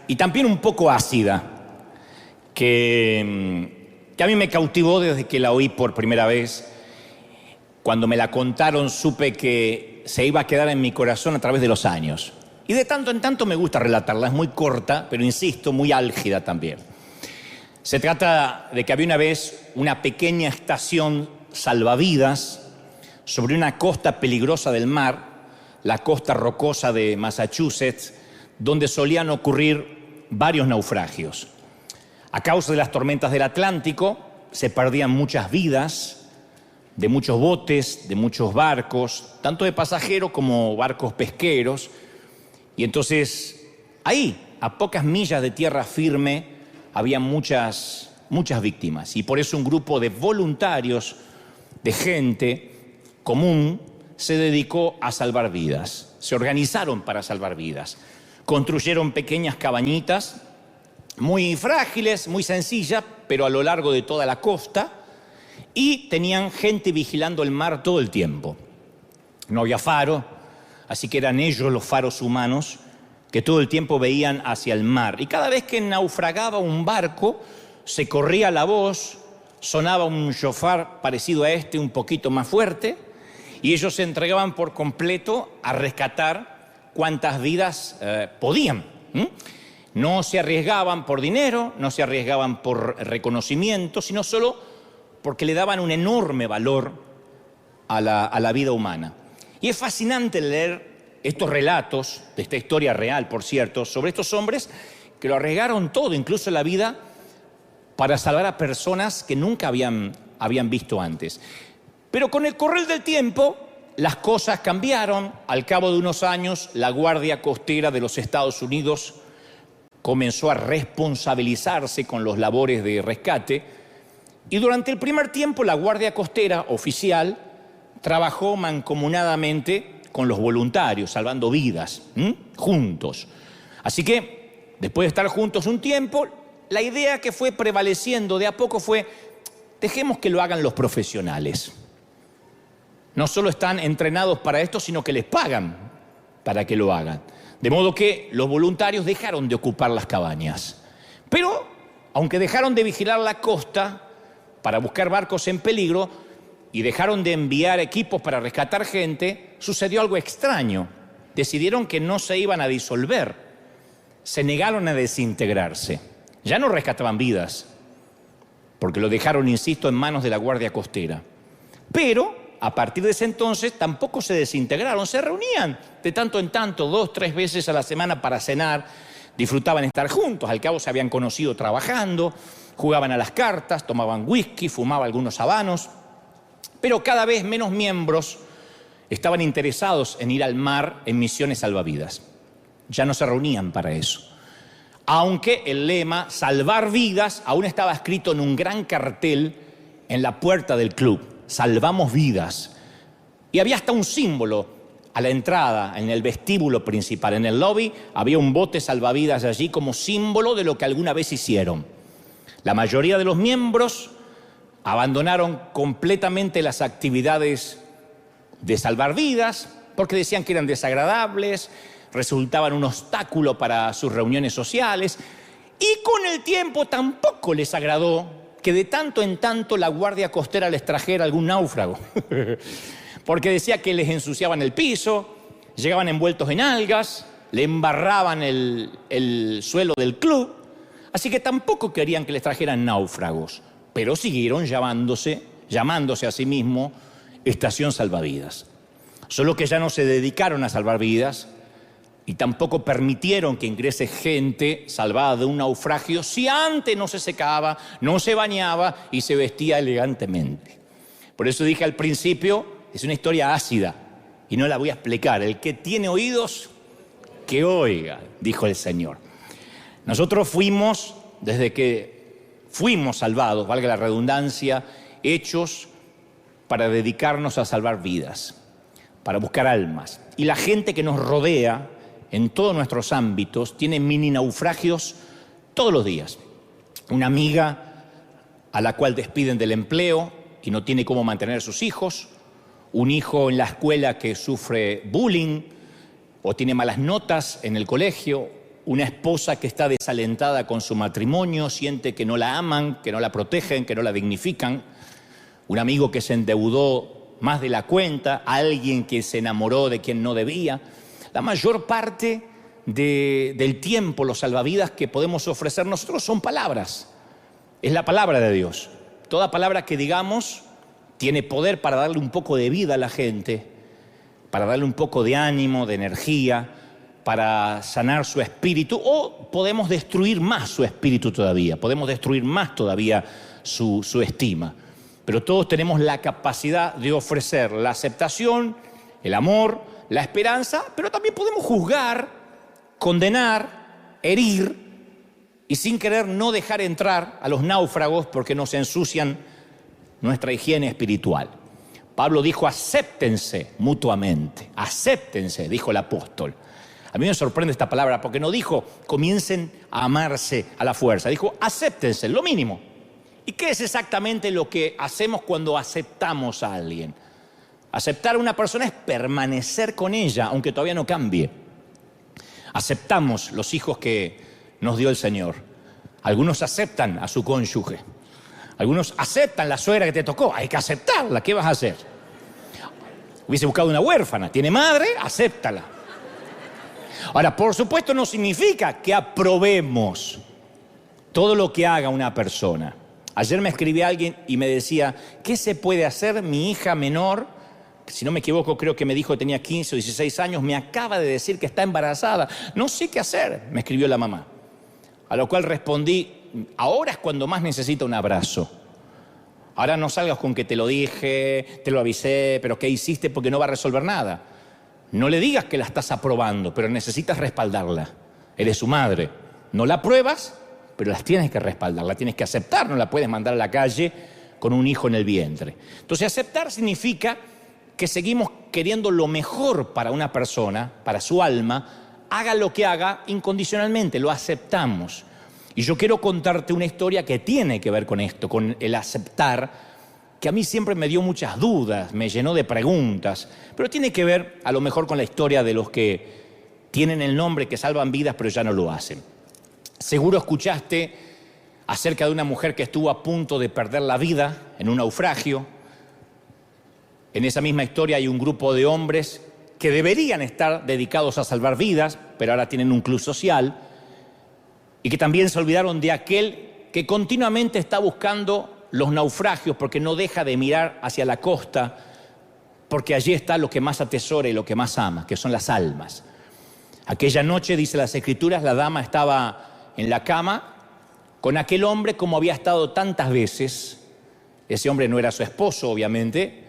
y también un poco ácida, que a mí me cautivó desde que la oí por primera vez. Cuando me la contaron supe que se iba a quedar en mi corazón a través de los años. Y de tanto en tanto me gusta relatarla, es muy corta, pero insisto, muy álgida también. Se trata de que había una vez una pequeña estación salvavidas sobre una costa peligrosa del mar, la costa rocosa de Massachusetts, donde solían ocurrir varios naufragios. A causa de las tormentas del Atlántico, se perdían muchas vidas de muchos botes, de muchos barcos, tanto de pasajeros como barcos pesqueros. Y entonces, ahí, a pocas millas de tierra firme, había muchas víctimas. Y por eso un grupo de voluntarios, de gente común, se dedicó a salvar vidas. Se organizaron para salvar vidas. Construyeron pequeñas cabañitas, muy frágiles, muy sencillas, pero a lo largo de toda la costa, y tenían gente vigilando el mar todo el tiempo. No había faro, así que eran ellos los faros humanos que todo el tiempo veían hacia el mar. Y cada vez que naufragaba un barco, se corría la voz, sonaba un shofar parecido a este, un poquito más fuerte, y ellos se entregaban por completo a rescatar cuantas vidas podían. No se arriesgaban por dinero, no se arriesgaban por reconocimiento, sino solo porque le daban un enorme valor a la vida humana. Y es fascinante leer estos relatos, de esta historia real, por cierto, sobre estos hombres que lo arriesgaron todo, incluso la vida, para salvar a personas que nunca habían visto antes. Pero con el correr del tiempo, las cosas cambiaron. Al cabo de unos años, la Guardia Costera de los Estados Unidos comenzó a responsabilizarse con los labores de rescate. Y durante el primer tiempo, la Guardia Costera oficial trabajó mancomunadamente con los voluntarios, salvando vidas, juntos. Así que, después de estar juntos un tiempo, la idea que fue prevaleciendo de a poco fue: dejemos que lo hagan los profesionales. No solo están entrenados para esto, sino que les pagan para que lo hagan. De modo que los voluntarios dejaron de ocupar las cabañas. Pero, aunque dejaron de vigilar la costa para buscar barcos en peligro y dejaron de enviar equipos para rescatar gente, sucedió algo extraño. Decidieron que no se iban a disolver. Se negaron a desintegrarse. Ya no rescataban vidas, porque lo dejaron, insisto, en manos de la Guardia Costera. Pero a partir de ese entonces tampoco se desintegraron. Se reunían de tanto en tanto, 2 o 3 veces a la semana para cenar. Disfrutaban estar juntos, al cabo se habían conocido trabajando, jugaban a las cartas, tomaban whisky, fumaban algunos habanos. Pero cada vez menos miembros estaban interesados en ir al mar en misiones salvavidas. Ya no se reunían para eso. Aunque el lema "salvar vidas" aún estaba escrito en un gran cartel en la puerta del club: "Salvamos vidas". Y había hasta un símbolo a la entrada, en el vestíbulo principal, en el lobby, había un bote salvavidas allí como símbolo de lo que alguna vez hicieron. La mayoría de los miembros abandonaron completamente las actividades de salvar vidas porque decían que eran desagradables, resultaban un obstáculo para sus reuniones sociales, y con el tiempo tampoco les agradó que de tanto en tanto la Guardia Costera les trajera algún náufrago, porque decía que les ensuciaban el piso, llegaban envueltos en algas, le embarraban el suelo del club, así que tampoco querían que les trajeran náufragos, pero siguieron llamándose a sí mismo Estación Salvavidas. Solo que ya no se dedicaron a salvar vidas y tampoco permitieron que ingrese gente salvada de un naufragio si antes no se secaba, no se bañaba y se vestía elegantemente. Por eso dije al principio, es una historia ácida y no la voy a explicar. El que tiene oídos, que oiga, dijo el Señor. Nosotros fuimos, desde que fuimos salvados, valga la redundancia, hechos para dedicarnos a salvar vidas, para buscar almas. Y la gente que nos rodea en todos nuestros ámbitos tiene mini naufragios todos los días. Una amiga a la cual despiden del empleo y no tiene cómo mantener a sus hijos, un hijo en la escuela que sufre bullying o tiene malas notas en el colegio, una esposa que está desalentada con su matrimonio, siente que no la aman, que no la protegen, que no la dignifican, un amigo que se endeudó más de la cuenta, alguien que se enamoró de quien no debía. La mayor parte del tiempo, los salvavidas que podemos ofrecer nosotros son palabras. Es la palabra de Dios. Toda palabra que digamos tiene poder para darle un poco de vida a la gente, para darle un poco de ánimo, de energía, para sanar su espíritu, o podemos destruir más su espíritu todavía, podemos destruir más todavía su estima. Pero todos tenemos la capacidad de ofrecer la aceptación, el amor, la esperanza, pero también podemos juzgar, condenar, herir, y sin querer no dejar entrar a los náufragos porque nos ensucian nuestra higiene espiritual. Pablo dijo: acéptense mutuamente, acéptense, dijo el apóstol. A mí me sorprende esta palabra porque no dijo comiencen a amarse a la fuerza, dijo acéptense, lo mínimo. ¿Y qué es exactamente lo que hacemos cuando aceptamos a alguien? Aceptar a una persona es permanecer con ella, aunque todavía no cambie. Aceptamos los hijos que nos dio el Señor. Algunos aceptan a su cónyuge. Algunos aceptan la suegra que te tocó. Hay que aceptarla, ¿qué vas a hacer? Hubiese buscado una huérfana. ¿Tiene madre? Acéptala. Ahora, por supuesto, no significa que aprobemos todo lo que haga una persona. Ayer me escribí a alguien y me decía: ¿qué se puede hacer? Mi hija menor, si no me equivoco, creo que me dijo que tenía 15 o 16 años, me acaba de decir que está embarazada. No sé qué hacer, me escribió la mamá. A lo cual respondí: ahora es cuando más necesita un abrazo. Ahora no salgas con que te lo dije, te lo avisé, pero ¿qué hiciste? Porque no va a resolver nada. No le digas que la estás aprobando, pero necesitas respaldarla. Eres su madre. No la apruebas, pero las tienes que respaldar, la tienes que aceptar. No la puedes mandar a la calle con un hijo en el vientre. Entonces, aceptar significa que seguimos queriendo lo mejor para una persona, para su alma, haga lo que haga incondicionalmente, lo aceptamos. Y yo quiero contarte una historia que tiene que ver con esto, con el aceptar, que a mí siempre me dio muchas dudas, me llenó de preguntas, pero tiene que ver a lo mejor con la historia de los que tienen el nombre, que salvan vidas, pero ya no lo hacen. Seguro escuchaste acerca de una mujer que estuvo a punto de perder la vida en un naufragio. En esa misma historia hay un grupo de hombres que deberían estar dedicados a salvar vidas, pero ahora tienen un club social, y que también se olvidaron de aquel que continuamente está buscando los naufragios porque no deja de mirar hacia la costa, porque allí está lo que más atesora y lo que más ama, que son las almas. Aquella noche, dice las Escrituras, la dama estaba en la cama con aquel hombre como había estado tantas veces. Ese hombre no era su esposo, obviamente.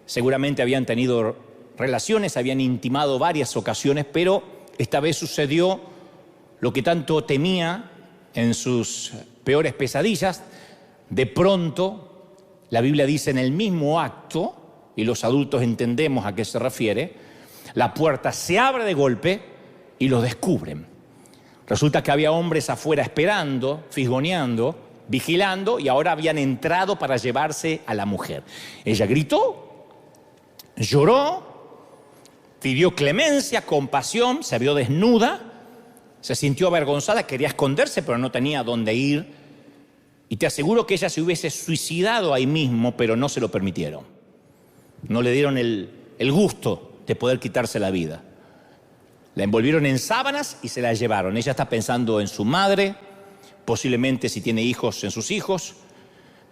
Seguramente habían tenido relaciones, habían intimado varias ocasiones, pero esta vez sucedió lo que tanto temía en sus peores pesadillas. De pronto, la Biblia dice, en el mismo acto, y los adultos entendemos a qué se refiere, la puerta se abre de golpe y los descubren. Resulta que había hombres afuera esperando, fisgoneando, vigilando, y ahora habían entrado para llevarse a la mujer. Ella gritó, lloró, pidió clemencia, compasión, se vio desnuda, se sintió avergonzada, quería esconderse, pero no tenía dónde ir. Y te aseguro que ella se hubiese suicidado ahí mismo, pero no se lo permitieron. No le dieron el gusto de poder quitarse la vida. La envolvieron en sábanas y se la llevaron. Ella está pensando en su madre, posiblemente si tiene hijos, en sus hijos.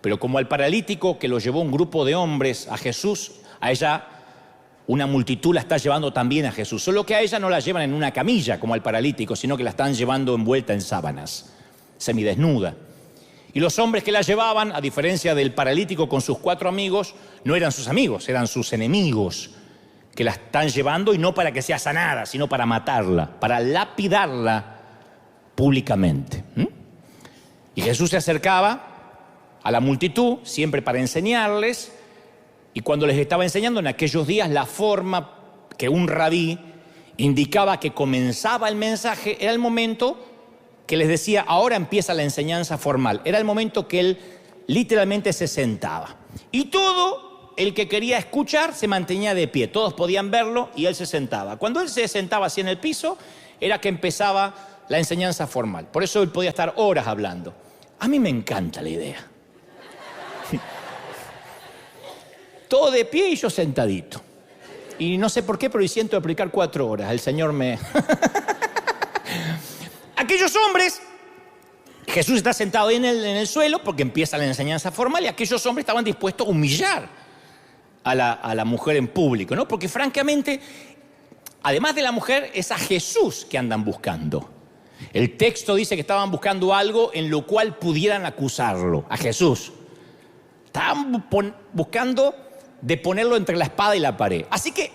Pero como al paralítico que lo llevó un grupo de hombres a Jesús, a ella una multitud la está llevando también a Jesús. Solo que a ella no la llevan en una camilla como al paralítico, sino que la están llevando envuelta en sábanas, semidesnuda. Y los hombres que la llevaban, a diferencia del paralítico con sus 4 amigos, no eran sus amigos, eran sus enemigos, que la están llevando, y no para que sea sanada, sino para matarla, para lapidarla públicamente. Y Jesús se acercaba a la multitud, siempre para enseñarles, y cuando les estaba enseñando en aquellos días, la forma que un rabí indicaba que comenzaba el mensaje era el momento que les decía, ahora empieza la enseñanza formal. Era el momento que él literalmente se sentaba. Y todo el que quería escuchar se mantenía de pie. Todos podían verlo y él se sentaba. Cuando él se sentaba así en el piso, era que empezaba la enseñanza formal. Por eso él podía estar horas hablando. A mí me encanta la idea. Todo de pie y yo sentadito. Y no sé por qué, pero siento aplicar 4 horas. El Señor me... Aquellos hombres, Jesús está sentado ahí en el suelo porque empieza la enseñanza formal y aquellos hombres estaban dispuestos a humillar a la mujer en público, ¿no? Porque francamente, además de la mujer, es a Jesús que andan buscando. El texto dice que estaban buscando algo en lo cual pudieran acusarlo, a Jesús. Estaban buscando de ponerlo entre la espada y la pared. Así que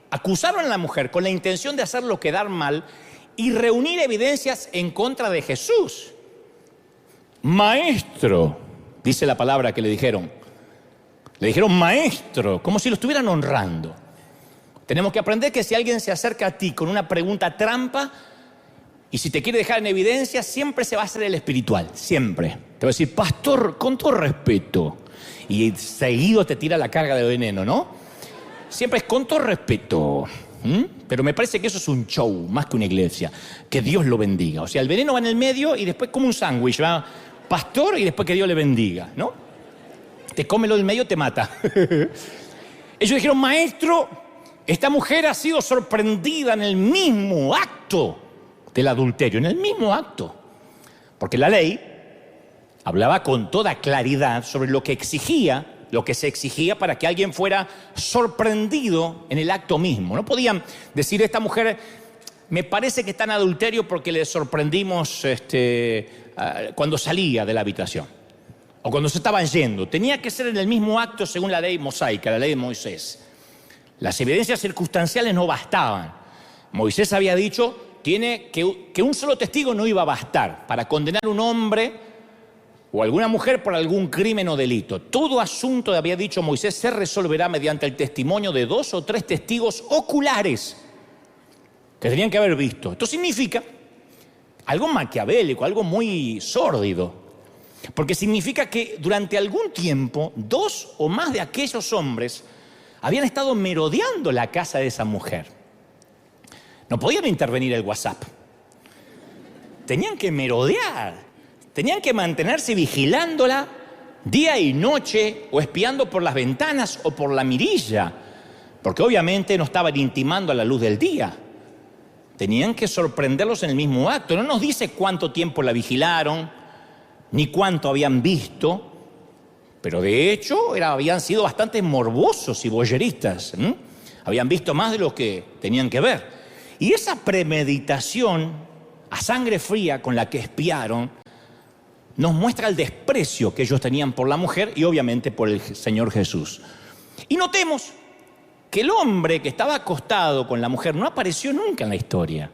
acusaron a la mujer con la intención de hacerlo quedar mal y reunir evidencias en contra de Jesús. Maestro, dice la palabra que le dijeron. Le dijeron maestro, como si lo estuvieran honrando. Tenemos que aprender que si alguien se acerca a ti con una pregunta trampa y si te quiere dejar en evidencia, siempre se va a hacer el espiritual, siempre. Te va a decir, pastor, con todo respeto. Y seguido te tira la carga de veneno, ¿no? Siempre es con todo respeto. Pero me parece que eso es un show, más que una iglesia. Que Dios lo bendiga. O sea, el veneno va en el medio y después como un sándwich, va pastor y después que Dios le bendiga, ¿no? Te come lo del medio, te mata. Ellos dijeron, maestro, esta mujer ha sido sorprendida en el mismo acto del adulterio, en el mismo acto. Porque la ley hablaba con toda claridad sobre lo que se exigía para que alguien fuera sorprendido en el acto mismo. No podían decir, esta mujer me parece que está en adulterio porque le sorprendimos cuando salía de la habitación o cuando se estaban yendo. Tenía que ser en el mismo acto según la ley mosaica, la ley de Moisés. Las evidencias circunstanciales no bastaban. Moisés había dicho que un solo testigo no iba a bastar para condenar a un hombre o alguna mujer por algún crimen o delito. Todo asunto, había dicho Moisés, se resolverá mediante el testimonio de 2 o 3 testigos oculares que tenían que haber visto. Esto significa algo maquiavélico, algo muy sórdido, porque significa que durante algún tiempo 2 o más de aquellos hombres habían estado merodeando la casa de esa mujer. No podían intervenir el WhatsApp. Tenían que merodear. Tenían que mantenerse vigilándola día y noche o espiando por las ventanas o por la mirilla, porque obviamente no estaban intimando a la luz del día. Tenían que sorprenderlos en el mismo acto. No nos dice cuánto tiempo la vigilaron, ni cuánto habían visto, pero de hecho habían sido bastante morbosos y voyeristas. Habían visto más de lo que tenían que ver. Y esa premeditación a sangre fría con la que espiaron nos muestra el desprecio que ellos tenían por la mujer y obviamente por el Señor Jesús. Y notemos que el hombre que estaba acostado con la mujer no apareció nunca en la historia.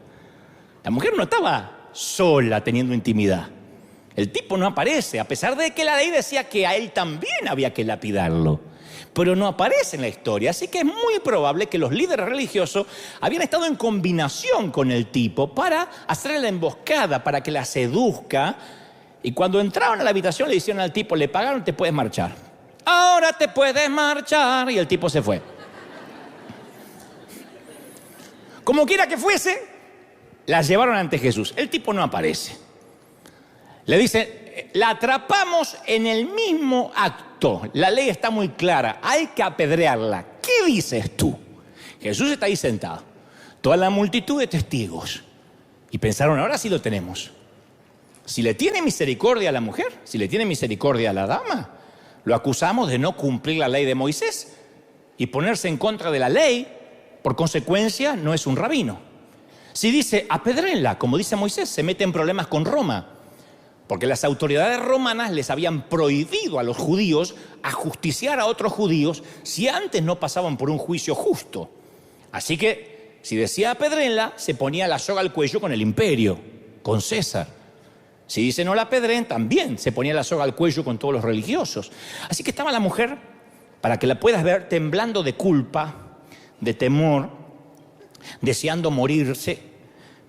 La mujer no estaba sola teniendo intimidad. El tipo no aparece, a pesar de que la ley decía que a él también había que lapidarlo. Pero no aparece en la historia, así que es muy probable que los líderes religiosos habían estado en combinación con el tipo para hacerle la emboscada, para que la seduzca. Y cuando entraron a la habitación le dijeron al tipo, le pagaron, te puedes marchar. Ahora te puedes marchar. Y el tipo se fue. Como quiera que fuese, la llevaron ante Jesús. El tipo no aparece. Le dicen, la atrapamos en el mismo acto. La ley está muy clara, hay que apedrearla. ¿Qué dices tú? Jesús está ahí sentado. Toda la multitud de testigos. Y pensaron, ahora sí lo tenemos. Si le tiene misericordia a la mujer, si le tiene misericordia a la dama, lo acusamos de no cumplir la ley de Moisés y ponerse en contra de la ley, por consecuencia no es un rabino. Si dice apedréenla, como dice Moisés, se mete en problemas con Roma, porque las autoridades romanas les habían prohibido a los judíos ajusticiar a otros judíos si antes no pasaban por un juicio justo. Así que si decía apedréenla, se ponía la soga al cuello con el imperio, con César. Si dice no la apedreen, también se ponía la soga al cuello con todos los religiosos. Así que estaba la mujer, para que la puedas ver, temblando de culpa, de temor, deseando morirse,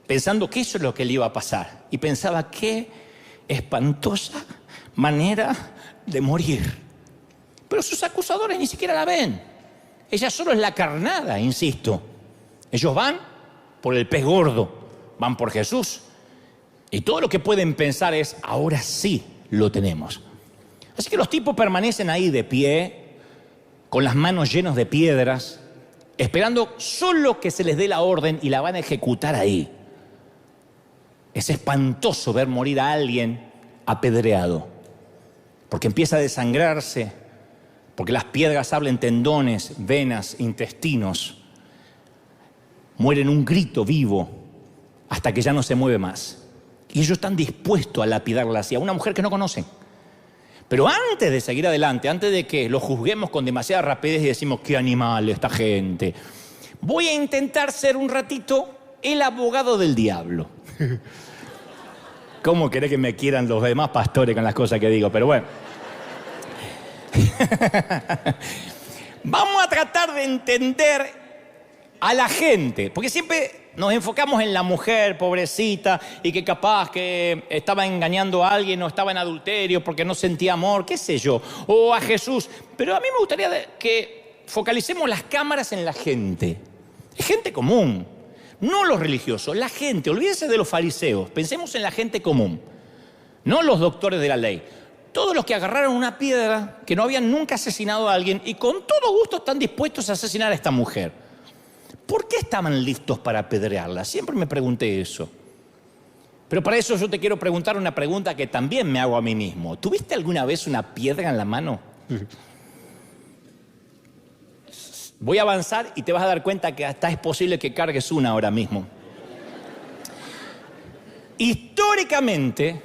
pensando que eso es lo que le iba a pasar. Y pensaba, qué espantosa manera de morir. Pero sus acusadores ni siquiera la ven. Ella solo es la carnada, insisto. Ellos van por el pez gordo, van por Jesús. Y todo lo que pueden pensar es, ahora sí lo tenemos. Así que los tipos permanecen ahí de pie, con las manos llenas de piedras, esperando solo que se les dé la orden y la van a ejecutar ahí. Es espantoso ver morir a alguien apedreado, porque empieza a desangrarse, porque las piedras abren tendones, venas, intestinos. Muere en un grito vivo hasta que ya no se mueve más. Y ellos están dispuestos a lapidarla así, a una mujer que no conocen. Pero antes de seguir adelante, antes de que lo juzguemos con demasiada rapidez y decimos, qué animal esta gente, voy a intentar ser un ratito el abogado del diablo. ¿Cómo querés que me quieran los demás pastores con las cosas que digo? Pero bueno. Vamos a tratar de entender a la gente, porque siempre nos enfocamos en la mujer, pobrecita, y que capaz que estaba engañando a alguien o estaba en adulterio porque no sentía amor, qué sé yo, o a Jesús. Pero a mí me gustaría que focalicemos las cámaras en la gente. Es gente común, no los religiosos, la gente. Olvídense de los fariseos, pensemos en la gente común, no los doctores de la ley. Todos los que agarraron una piedra, que no habían nunca asesinado a alguien y con todo gusto están dispuestos a asesinar a esta mujer. ¿Por qué estaban listos para apedrearla? Siempre me pregunté eso. Pero para eso yo te quiero preguntar una pregunta que también me hago a mí mismo. ¿Tuviste alguna vez una piedra en la mano? Voy a avanzar y te vas a dar cuenta que hasta es posible que cargues una ahora mismo. Históricamente,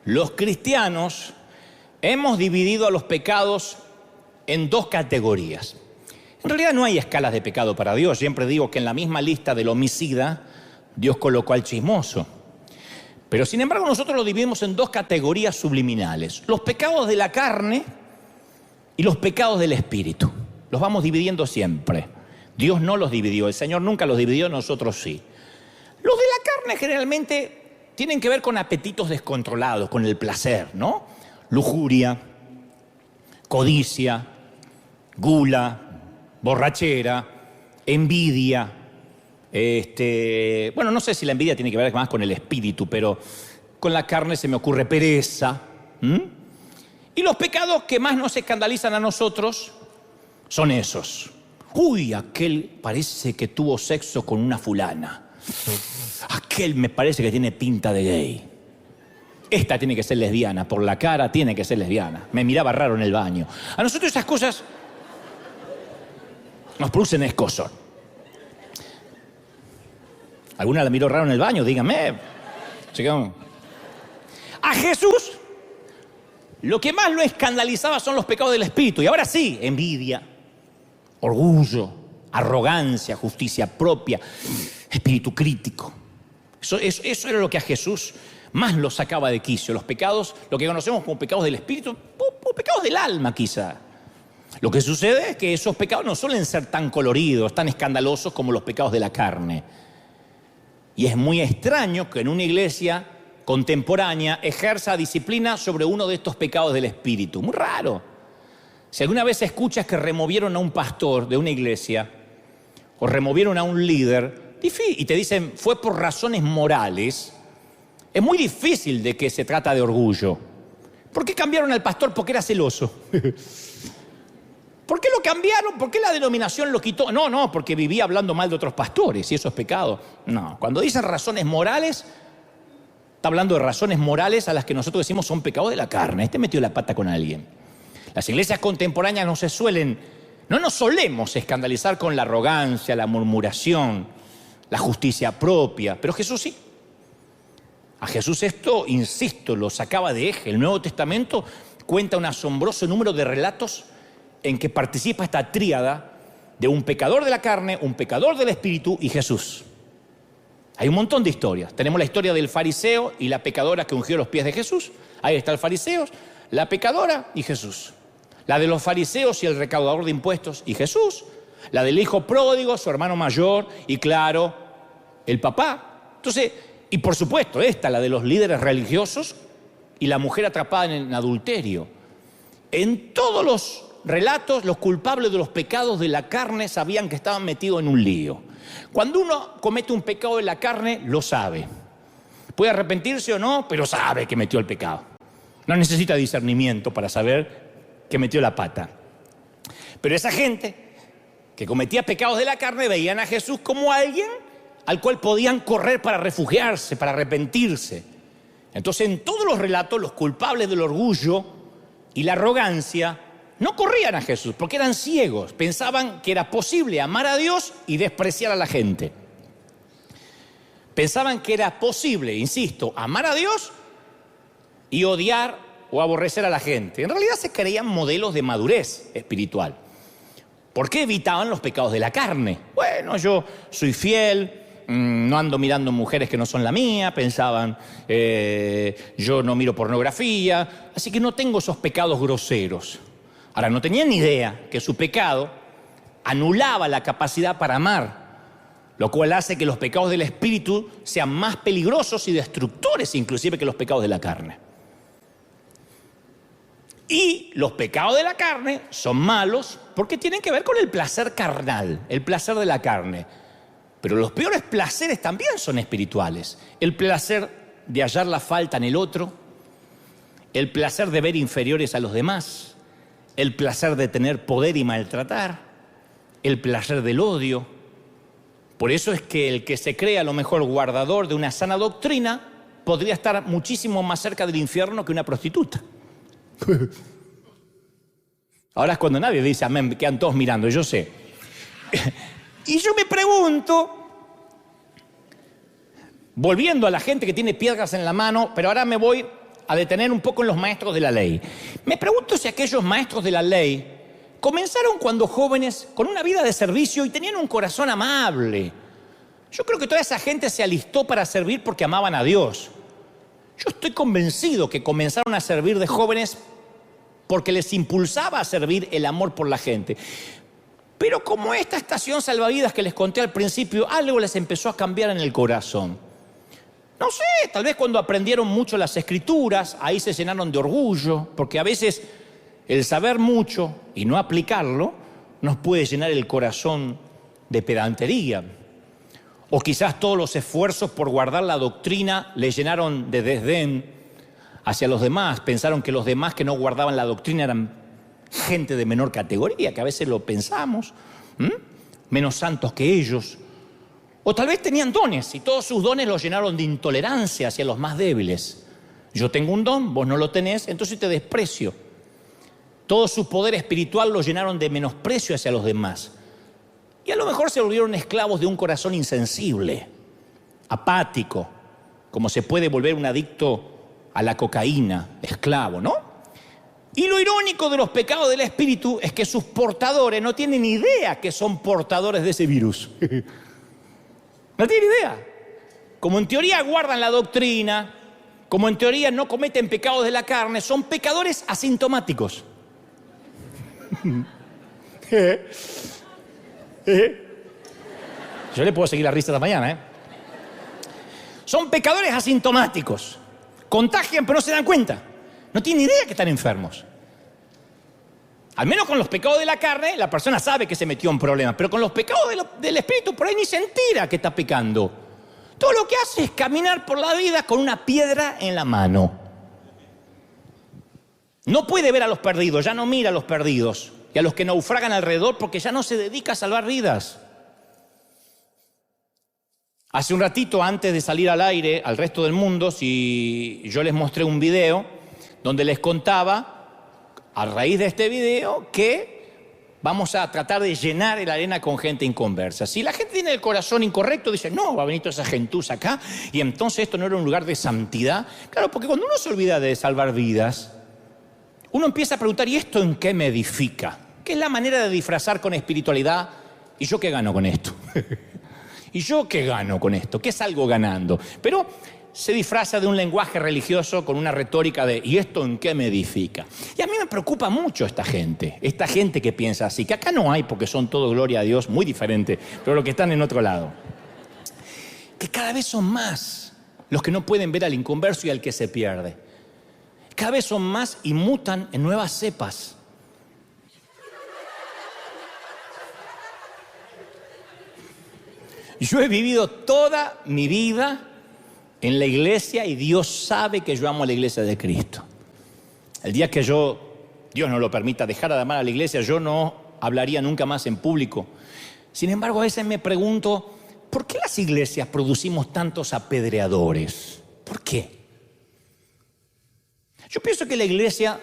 los cristianos hemos dividido a los pecados en dos categorías. En realidad no hay escalas de pecado para Dios. Siempre digo que en la misma lista del homicida, Dios colocó al chismoso. Pero sin embargo nosotros lo dividimos en dos categorías subliminales. Los pecados de la carne y los pecados del espíritu. Los vamos dividiendo siempre. Dios no los dividió, el Señor nunca los dividió, nosotros sí. Los de la carne generalmente tienen que ver con apetitos descontrolados, con el placer, ¿no? Lujuria, codicia, gula, borrachera, envidia. Bueno, no sé si la envidia tiene que ver más con el espíritu, pero con la carne se me ocurre pereza. Y los pecados que más nos escandalizan a nosotros son esos. Uy, aquel parece que tuvo sexo con una fulana. Aquel me parece que tiene pinta de gay. Esta tiene que ser lesbiana, por la cara tiene que ser lesbiana. Me miraba raro en el baño. A nosotros esas cosas nos producen escozor. ¿Alguna la miró raro en el baño? Díganme. A Jesús lo que más lo escandalizaba son los pecados del espíritu. Y ahora sí, envidia, orgullo, arrogancia, justicia propia, espíritu crítico. Eso era lo que a Jesús más lo sacaba de quicio. Los pecados, lo que conocemos como pecados del espíritu, o pecados del alma quizá. Lo que sucede es que esos pecados no suelen ser tan coloridos, tan escandalosos como los pecados de la carne. Y es muy extraño que en una iglesia contemporánea ejerza disciplina sobre uno de estos pecados del espíritu. Muy raro. Si alguna vez escuchas que removieron a un pastor de una iglesia o removieron a un líder y te dicen fue por razones morales, es muy difícil de que se trata de orgullo. ¿Por qué cambiaron al pastor? Porque era celoso. ¿Por qué lo cambiaron? ¿Por qué la denominación lo quitó? No, porque vivía hablando mal de otros pastores y eso es pecado. No, cuando dicen razones morales, está hablando de razones morales a las que nosotros decimos son pecados de la carne. Este metió la pata con alguien. Las iglesias contemporáneas no nos solemos escandalizar con la arrogancia, la murmuración, la justicia propia, pero Jesús sí. A Jesús esto, insisto, lo sacaba de eje. El Nuevo Testamento cuenta un asombroso número de relatos en que participa esta tríada de un pecador de la carne, un pecador del espíritu y Jesús. Hay un montón de historias. Tenemos la historia del fariseo y la pecadora que ungió los pies de Jesús. Ahí está el fariseo, la pecadora y Jesús. La de los fariseos y el recaudador de impuestos y Jesús. La del hijo pródigo, su hermano mayor y claro, el papá. Entonces, y por supuesto esta, la de los líderes religiosos y la mujer atrapada en adulterio. En todos los relatos, los culpables de los pecados de la carne sabían que estaban metidos en un lío. Cuando uno comete un pecado de la carne, lo sabe. Puede arrepentirse o no, pero sabe que metió el pecado. No necesita discernimiento para saber que metió la pata. Pero esa gente que cometía pecados de la carne veían a Jesús como alguien al cual podían correr para refugiarse, para arrepentirse. Entonces, en todos los relatos, los culpables del orgullo y la arrogancia no corrían a Jesús porque eran ciegos. Pensaban que era posible amar a Dios y despreciar a la gente. Pensaban que era posible, insisto, amar a Dios y odiar o aborrecer a la gente. En realidad se creían modelos de madurez espiritual. ¿Por qué evitaban los pecados de la carne? Bueno, yo soy fiel, no ando mirando mujeres que no son la mía, pensaban, yo no miro pornografía, así que no tengo esos pecados groseros. Ahora, no tenían ni idea que su pecado anulaba la capacidad para amar, lo cual hace que los pecados del espíritu sean más peligrosos y destructores inclusive que los pecados de la carne. Y los pecados de la carne son malos porque tienen que ver con el placer carnal, el placer de la carne. Pero los peores placeres también son espirituales. El placer de hallar la falta en el otro, el placer de ver inferiores a los demás, el placer de tener poder y maltratar, el placer del odio. Por eso es que el que se cree a lo mejor guardador de una sana doctrina podría estar muchísimo más cerca del infierno que una prostituta. Ahora es cuando nadie dice amén, quedan todos mirando, yo sé. Y yo me pregunto, volviendo a la gente que tiene piedras en la mano, pero ahora me voy a detener un poco en los maestros de la ley. Me pregunto si aquellos maestros de la ley comenzaron cuando jóvenes con una vida de servicio y tenían un corazón amable. Yo creo que toda esa gente se alistó para servir porque amaban a Dios. Yo estoy convencido que comenzaron a servir de jóvenes porque les impulsaba a servir el amor por la gente. Pero como esta estación salvavidas que les conté al principio, algo les empezó a cambiar en el corazón. No sé, tal vez cuando aprendieron mucho las escrituras, ahí se llenaron de orgullo, porque a veces el saber mucho y no aplicarlo nos puede llenar el corazón de pedantería. O quizás todos los esfuerzos por guardar la doctrina les llenaron de desdén hacia los demás. Pensaron que los demás que no guardaban la doctrina eran gente de menor categoría, que a veces lo pensamos, menos santos que ellos. O tal vez tenían dones y todos sus dones los llenaron de intolerancia hacia los más débiles. Yo tengo un don, vos no lo tenés, entonces te desprecio. Todo su poder espiritual lo llenaron de menosprecio hacia los demás. Y a lo mejor se volvieron esclavos de un corazón insensible, apático, como se puede volver un adicto a la cocaína, esclavo, ¿no? Y lo irónico de los pecados del espíritu es que sus portadores no tienen idea que son portadores de ese virus. No tienen idea. Como en teoría guardan la doctrina, como en teoría no cometen pecados de la carne, son pecadores asintomáticos. Yo le puedo seguir la risa esta mañana, ¿eh? Son pecadores asintomáticos. Contagian pero no se dan cuenta. No tienen idea que están enfermos. Al menos con los pecados de la carne, la persona sabe que se metió en problemas. Pero con los pecados del espíritu, por ahí ni se entera que está pecando. Todo lo que hace es caminar por la vida con una piedra en la mano. No puede ver a los perdidos, ya no mira a los perdidos. Y a los que naufragan alrededor porque ya no se dedica a salvar vidas. Hace un ratito, antes de salir al aire, al resto del mundo, yo les mostré un video donde les contaba, a raíz de este video, que vamos a tratar de llenar la arena con gente inconversa. Si la gente tiene el corazón incorrecto, dice, no, va a venir toda esa gentuza acá, y entonces esto no era un lugar de santidad. Claro, porque cuando uno se olvida de salvar vidas, uno empieza a preguntar, ¿y esto en qué me edifica? ¿Qué es la manera de disfrazar con espiritualidad? ¿Y yo qué gano con esto? ¿Y yo qué gano con esto? ¿Qué salgo ganando? Pero se disfraza de un lenguaje religioso con una retórica de ¿y esto en qué me edifica? Y a mí me preocupa mucho esta gente que piensa así, que acá no hay porque son todo, gloria a Dios, muy diferentes, pero los que están en otro lado. Que cada vez son más los que no pueden ver al inconverso y al que se pierde. Cada vez son más y mutan en nuevas cepas. Yo he vivido toda mi vida en la iglesia y Dios sabe que yo amo a la iglesia de Cristo. El día que Dios no lo permita, dejara de amar a la iglesia, yo no hablaría nunca más en público. Sin embargo, a veces me pregunto, ¿por qué las iglesias producimos tantos apedreadores? ¿Por qué? Yo pienso que la iglesia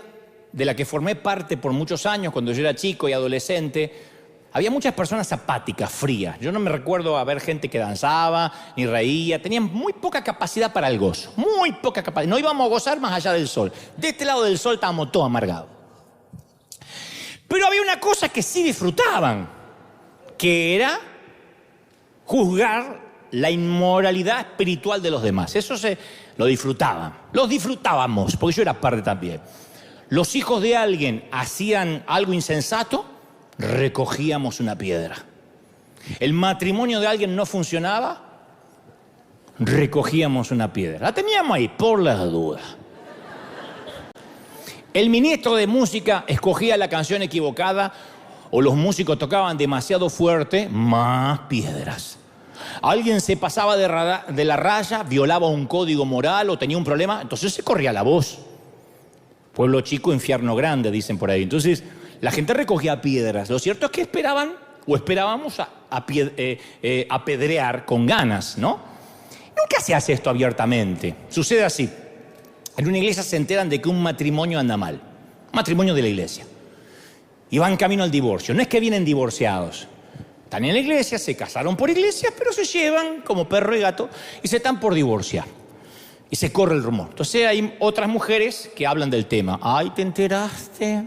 de la que formé parte por muchos años, cuando yo era chico y adolescente, había muchas personas apáticas, frías. Yo no me recuerdo haber gente que danzaba, ni reía. Tenían muy poca capacidad para el gozo. Muy poca capacidad. No íbamos a gozar más allá del sol. De este lado del sol estábamos todos amargados. Pero había una cosa que sí disfrutaban, que era juzgar la inmoralidad espiritual de los demás. Eso lo disfrutaban. Los disfrutábamos, porque yo era parte también. Los hijos de alguien hacían algo insensato, recogíamos una piedra. El matrimonio de alguien no funcionaba, recogíamos una piedra. La teníamos ahí, por las dudas. El ministro de música escogía la canción equivocada o los músicos tocaban demasiado fuerte, más piedras. Alguien se pasaba de la raya, violaba un código moral o tenía un problema, entonces se corría la voz. Pueblo chico, infierno grande, dicen por ahí. Entonces, la gente recogía piedras. Lo cierto es que esperábamos apedrear con ganas, ¿no? Nunca se hace esto abiertamente. Sucede así. En una iglesia se enteran de que un matrimonio anda mal. Un matrimonio de la iglesia. Y van camino al divorcio. No es que vienen divorciados. Están en la iglesia, se casaron por iglesia, pero se llevan como perro y gato y se están por divorciar. Y se corre el rumor. Entonces hay otras mujeres que hablan del tema. Ay, ¿te enteraste?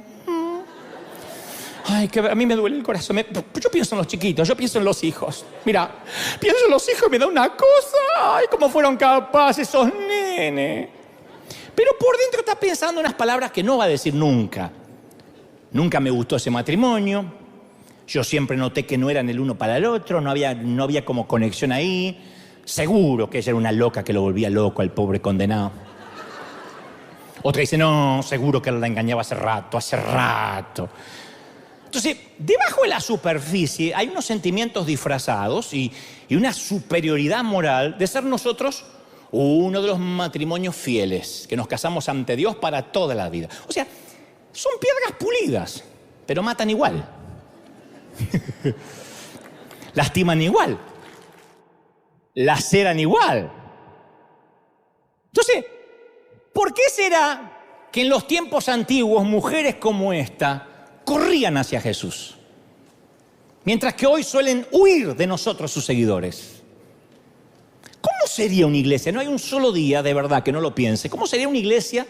Ay, que a mí me duele el corazón. Yo pienso en los chiquitos, yo pienso en los hijos. Mira, pienso en los hijos y me da una cosa. Ay, cómo fueron capaces esos nenes. Pero por dentro está pensando unas palabras que no va a decir nunca. Nunca me gustó ese matrimonio. Yo siempre noté que no eran el uno para el otro. No había como conexión ahí. Seguro que ella era una loca que lo volvía loco al pobre condenado. Otra dice, no, seguro que la engañaba hace rato. Entonces, debajo de la superficie hay unos sentimientos disfrazados y una superioridad moral de ser nosotros uno de los matrimonios fieles, que nos casamos ante Dios para toda la vida. O sea, son piedras pulidas, pero matan igual. Lastiman igual. Laceran igual. Entonces, ¿por qué será que en los tiempos antiguos mujeres como esta corrían hacia Jesús, mientras que hoy suelen huir de nosotros sus seguidores? ¿Cómo sería una iglesia? No hay un solo día de verdad que no lo piense. ¿Cómo sería una iglesia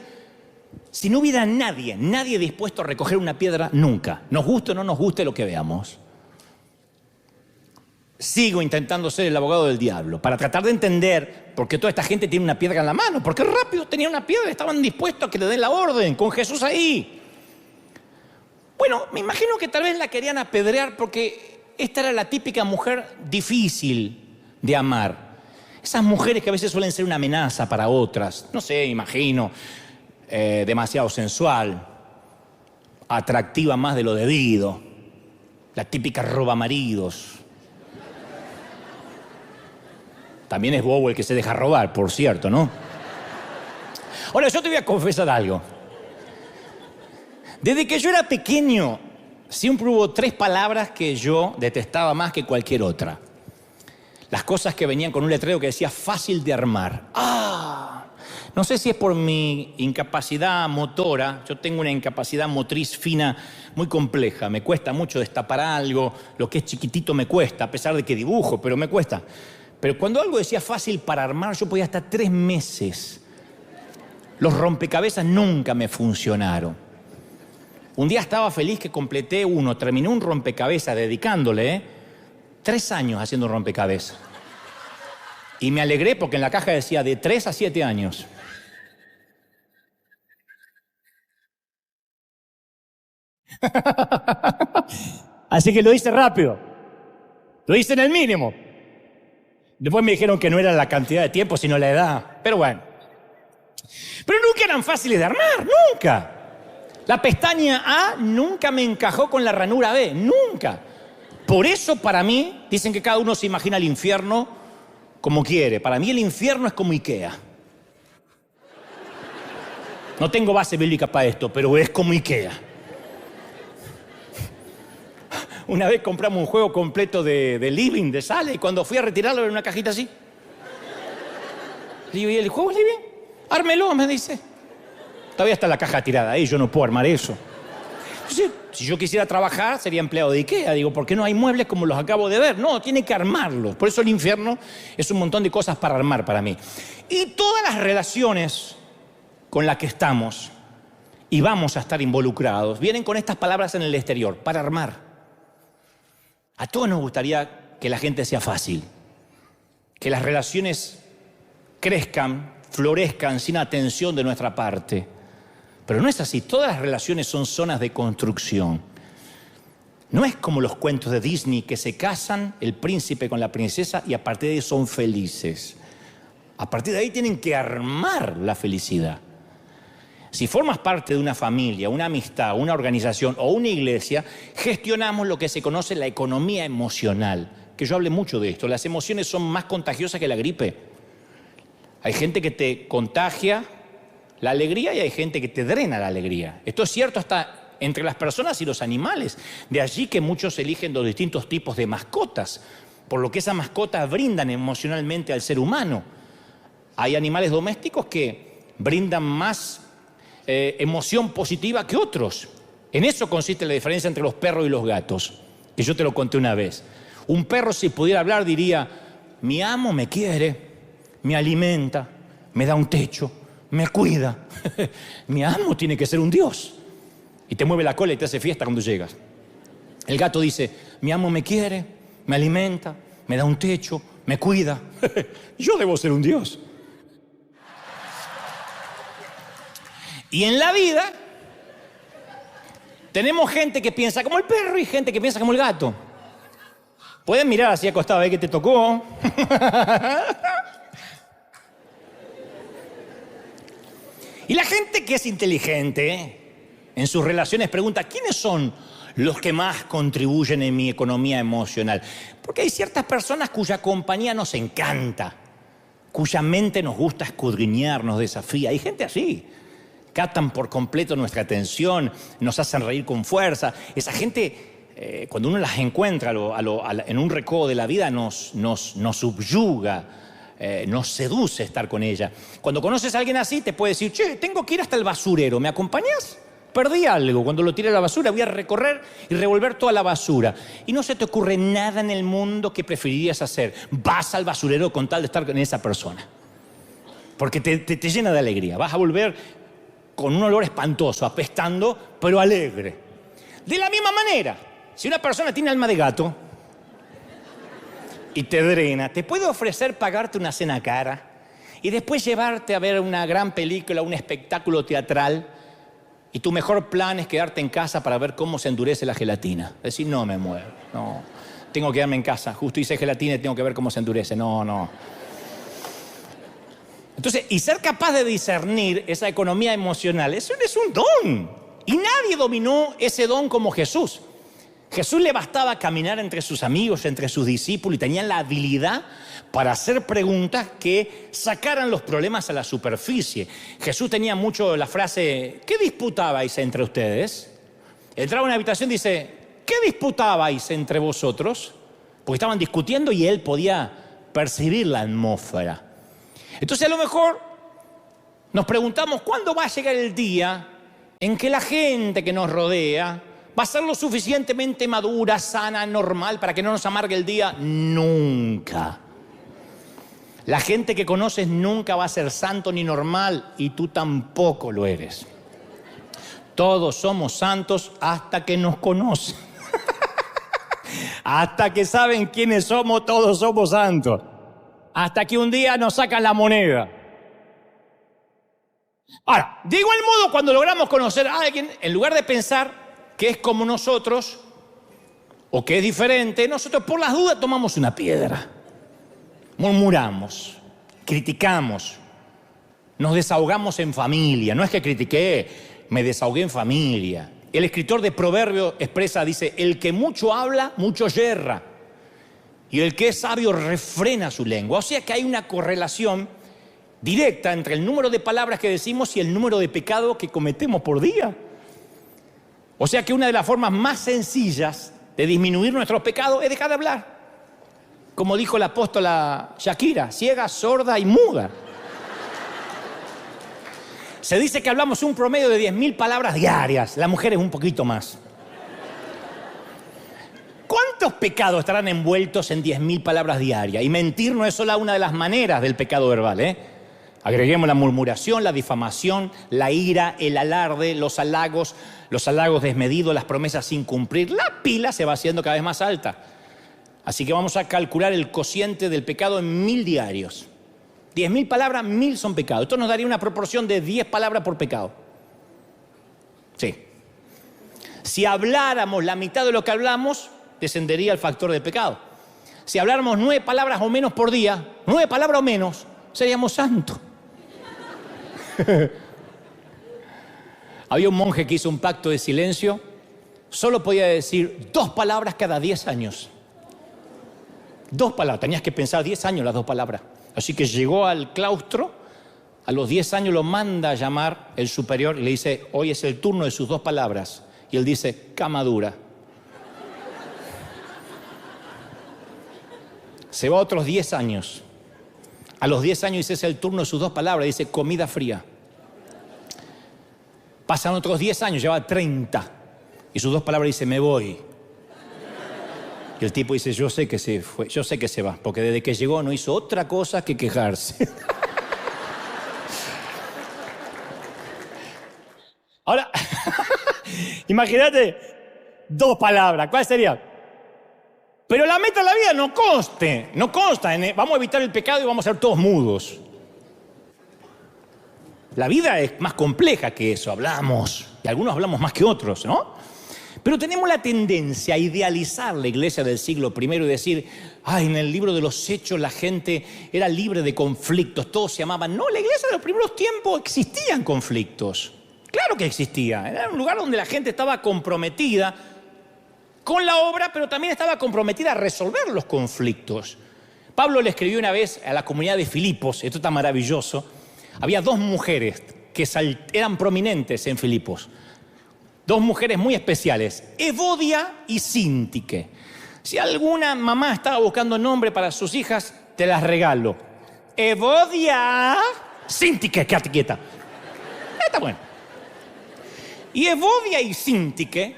si no hubiera nadie dispuesto a recoger una piedra nunca? Nos guste o no nos guste lo que veamos. Sigo intentando ser el abogado del diablo para tratar de entender por qué toda esta gente tiene una piedra en la mano. Porque rápido tenían una piedra, estaban dispuestos a que le den la orden, con Jesús ahí. Bueno, me imagino que tal vez la querían apedrear porque esta era la típica mujer difícil de amar. Esas mujeres que a veces suelen ser una amenaza para otras. No sé, imagino, demasiado sensual, atractiva más de lo debido. La típica roba maridos. También es bobo el que se deja robar, por cierto, ¿no? Ahora, yo te voy a confesar algo. Desde que yo era pequeño, siempre hubo 3 palabras que yo detestaba más que cualquier otra. Las cosas que venían con un letrero que decía fácil de armar. No sé si es por mi incapacidad motora. Yo tengo una incapacidad motriz fina muy compleja. Me cuesta mucho destapar algo. Lo que es chiquitito me cuesta, a pesar de que dibujo, pero me cuesta. Pero cuando algo decía fácil para armar, yo podía hasta 3 meses. Los rompecabezas nunca me funcionaron. Un día estaba feliz que completé terminé un rompecabezas dedicándole 3 años haciendo un rompecabezas. Y me alegré porque en la caja decía de 3 a 7 años. Así que lo hice rápido. Lo hice en el mínimo. Después me dijeron que no era la cantidad de tiempo, sino la edad. Pero bueno. Pero nunca eran fáciles de armar, nunca. La pestaña A nunca me encajó con la ranura B, nunca. Por eso, para mí, dicen que cada uno se imagina el infierno como quiere. Para mí el infierno es como Ikea. No tengo base bíblica para esto, pero es como Ikea. Una vez compramos un juego completo de living, de sala, y cuando fui a retirarlo era una cajita así. Le digo, ¿y el juego es living? Ármelo, me dice. Todavía está la caja tirada ahí, yo no puedo armar eso. Entonces, si yo quisiera trabajar, sería empleado de Ikea. Digo, ¿por qué no hay muebles como los acabo de ver? No, tiene que armarlos. Por eso el infierno es un montón de cosas para armar para mí. Y todas las relaciones con las que estamos y vamos a estar involucrados vienen con estas palabras en el exterior, para armar. A todos nos gustaría que la gente sea fácil, que las relaciones crezcan, florezcan sin atención de nuestra parte. Pero no es así, todas las relaciones son zonas de construcción. No es como los cuentos de Disney que se casan el príncipe con la princesa y a partir de ahí son felices. A partir de ahí tienen que armar la felicidad. Si formas parte de una familia, una amistad, una organización o una iglesia, gestionamos lo que se conoce la economía emocional. Que yo hablé mucho de esto. Las emociones son más contagiosas que la gripe. Hay gente que te contagia la alegría y hay gente que te drena la alegría. Esto es cierto hasta entre las personas y los animales. De allí que muchos eligen los distintos tipos de mascotas, por lo que esas mascotas brindan emocionalmente al ser humano. Hay animales domésticos que brindan más emoción positiva que otros. En eso consiste la diferencia entre los perros y los gatos, que yo te lo conté una vez. Un perro, si pudiera hablar, diría: mi amo me quiere, me alimenta, me da un techo, me cuida. Mi amo tiene que ser un Dios. Y te mueve la cola y te hace fiesta cuando llegas. El gato dice: mi amo me quiere, me alimenta, me da un techo, me cuida. Yo debo ser un Dios. Y en la vida tenemos gente que piensa como el perro y gente que piensa como el gato. Pueden mirar así acostado, ¿ves que te tocó? Y la gente que es inteligente en sus relaciones pregunta: ¿quiénes son los que más contribuyen en mi economía emocional? Porque hay ciertas personas cuya compañía nos encanta, cuya mente nos gusta escudriñar, nos desafía. Hay gente así. Captan por completo nuestra atención, nos hacen reír con fuerza. Esa gente, cuando uno las encuentra en un recodo de la vida, nos subyuga, nos seduce estar con ella. Cuando conoces a alguien así, te puede decir: che, tengo que ir hasta el basurero, ¿me acompañas? Perdí algo, cuando lo tiré a la basura voy a recorrer y revolver toda la basura. Y no se te ocurre nada en el mundo que preferirías hacer. Vas al basurero con tal de estar con esa persona. Porque te llena de alegría. Vas a volver con un olor espantoso, apestando, pero alegre. De la misma manera, si una persona tiene alma de gato y te drena, te puede ofrecer pagarte una cena cara y después llevarte a ver una gran película, un espectáculo teatral, y tu mejor plan es quedarte en casa para ver cómo se endurece la gelatina. Decir: no me muero, no, tengo que quedarme en casa, justo hice gelatina y tengo que ver cómo se endurece. No. Entonces, y ser capaz de discernir esa economía emocional, eso es un don. Y nadie dominó ese don como Jesús. Jesús le bastaba caminar entre sus amigos, entre sus discípulos, y tenían la habilidad para hacer preguntas que sacaran los problemas a la superficie. Jesús tenía mucho la frase: ¿qué disputabais entre ustedes? Entraba a una habitación y dice: ¿qué disputabais entre vosotros? Porque estaban discutiendo y él podía percibir la atmósfera. Entonces a lo mejor nos preguntamos: ¿cuándo va a llegar el día en que la gente que nos rodea va a ser lo suficientemente madura, sana, normal para que no nos amargue el día? Nunca. La gente que conoces nunca va a ser santo ni normal, y tú tampoco lo eres. Todos somos santos hasta que nos conocen. Hasta que saben quiénes somos, todos somos santos. Hasta que un día nos sacan la moneda. Ahora, de igual modo, cuando logramos conocer a alguien, en lugar de pensar que es como nosotros o que es diferente, nosotros por las dudas tomamos una piedra, murmuramos, criticamos, nos desahogamos en familia. No es que critiqué, me desahogué en familia. El escritor de Proverbios expresa, dice: el que mucho habla, mucho yerra. y el que es sabio refrena su lengua. O sea que hay una correlación directa entre el número de palabras que decimos y el número de pecados que cometemos por día. O sea que una de las formas más sencillas de disminuir nuestros pecados es dejar de hablar. Como dijo la apóstola Shakira, ciega, sorda y muda. Se dice que hablamos un promedio de 10.000 palabras diarias. Las mujeres un poquito más. ¿Cuántos pecados estarán envueltos en 10.000 palabras diarias? Y mentir no es solo una de las maneras del pecado verbal, ¿eh? Agreguemos la murmuración, la difamación, la ira, el alarde, los halagos desmedidos, las promesas sin cumplir. La pila se va haciendo cada vez más alta. Así que vamos a calcular el cociente del pecado en 1.000 diarios. 10.000 palabras, 1.000 son pecados. Esto nos daría una proporción de 10 palabras por pecado. Sí. Si habláramos la mitad de lo que hablamos, descendería el factor del pecado. Si habláramos 9 palabras o menos por día, 9 palabras o menos, seríamos santos. Había un monje que hizo un pacto de silencio. Solo podía decir 2 palabras cada 10 años. 2 palabras. Tenías que pensar 10 años las 2 palabras. Así que llegó al claustro. A los 10 años lo manda a llamar el superior y le dice: hoy es el turno de sus 2 palabras. Y él dice: cama dura. Se va otros 10 años. A los 10 años dice: es el turno de sus 2 palabras. Dice: comida fría. Pasan otros 10 años, lleva 30. Y sus 2 palabras dice: me voy. Y el tipo dice: yo sé que se fue, yo sé que se va, porque desde que llegó no hizo otra cosa que quejarse. Ahora, imagínate 2 palabras, ¿cuál sería? Pero la meta de la vida no consta en vamos a evitar el pecado y vamos a ser todos mudos. La vida es más compleja que eso, hablamos, y algunos hablamos más que otros, ¿no? Pero tenemos la tendencia a idealizar la iglesia del siglo I y decir: ay, en el libro de los Hechos la gente era libre de conflictos, todos se amaban. No, la iglesia de los primeros tiempos existían conflictos. Claro que existía. Era un lugar donde la gente estaba comprometida con la obra, pero también estaba comprometida a resolver los conflictos. Pablo le escribió una vez a la comunidad de Filipos, esto está maravilloso. Había 2 mujeres que eran prominentes en Filipos. 2 mujeres muy especiales, Evodia y Síntique. Si alguna mamá estaba buscando nombre para sus hijas, te las regalo. Evodia, Síntique, quédate quieta. Está bueno. Y Evodia y Síntique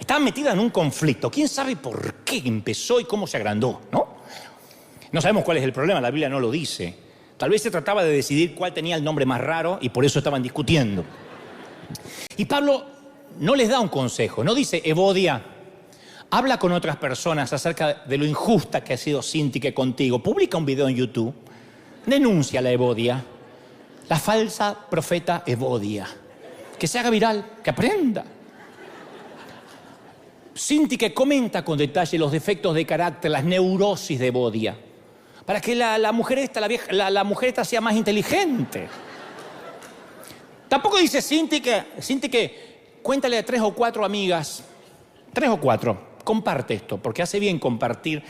estaban metidas en un conflicto. ¿Quién sabe por qué empezó y cómo se agrandó, no? No sabemos cuál es el problema, la Biblia no lo dice. Tal vez se trataba de decidir cuál tenía el nombre más raro y por eso estaban discutiendo. Y Pablo no les da un consejo, no dice: Evodia, habla con otras personas acerca de lo injusta que ha sido Síntique contigo. Publica un video en YouTube, denuncia a la Evodia, la falsa profeta Evodia, que se haga viral, que aprenda. Síntique comenta con detalle los defectos de carácter, las neurosis de Evodia, para que la mujer esta sea más inteligente. Tampoco dice: Síntique, cuéntale a 3 o 4 amigas, 3 o 4, comparte esto, porque hace bien compartir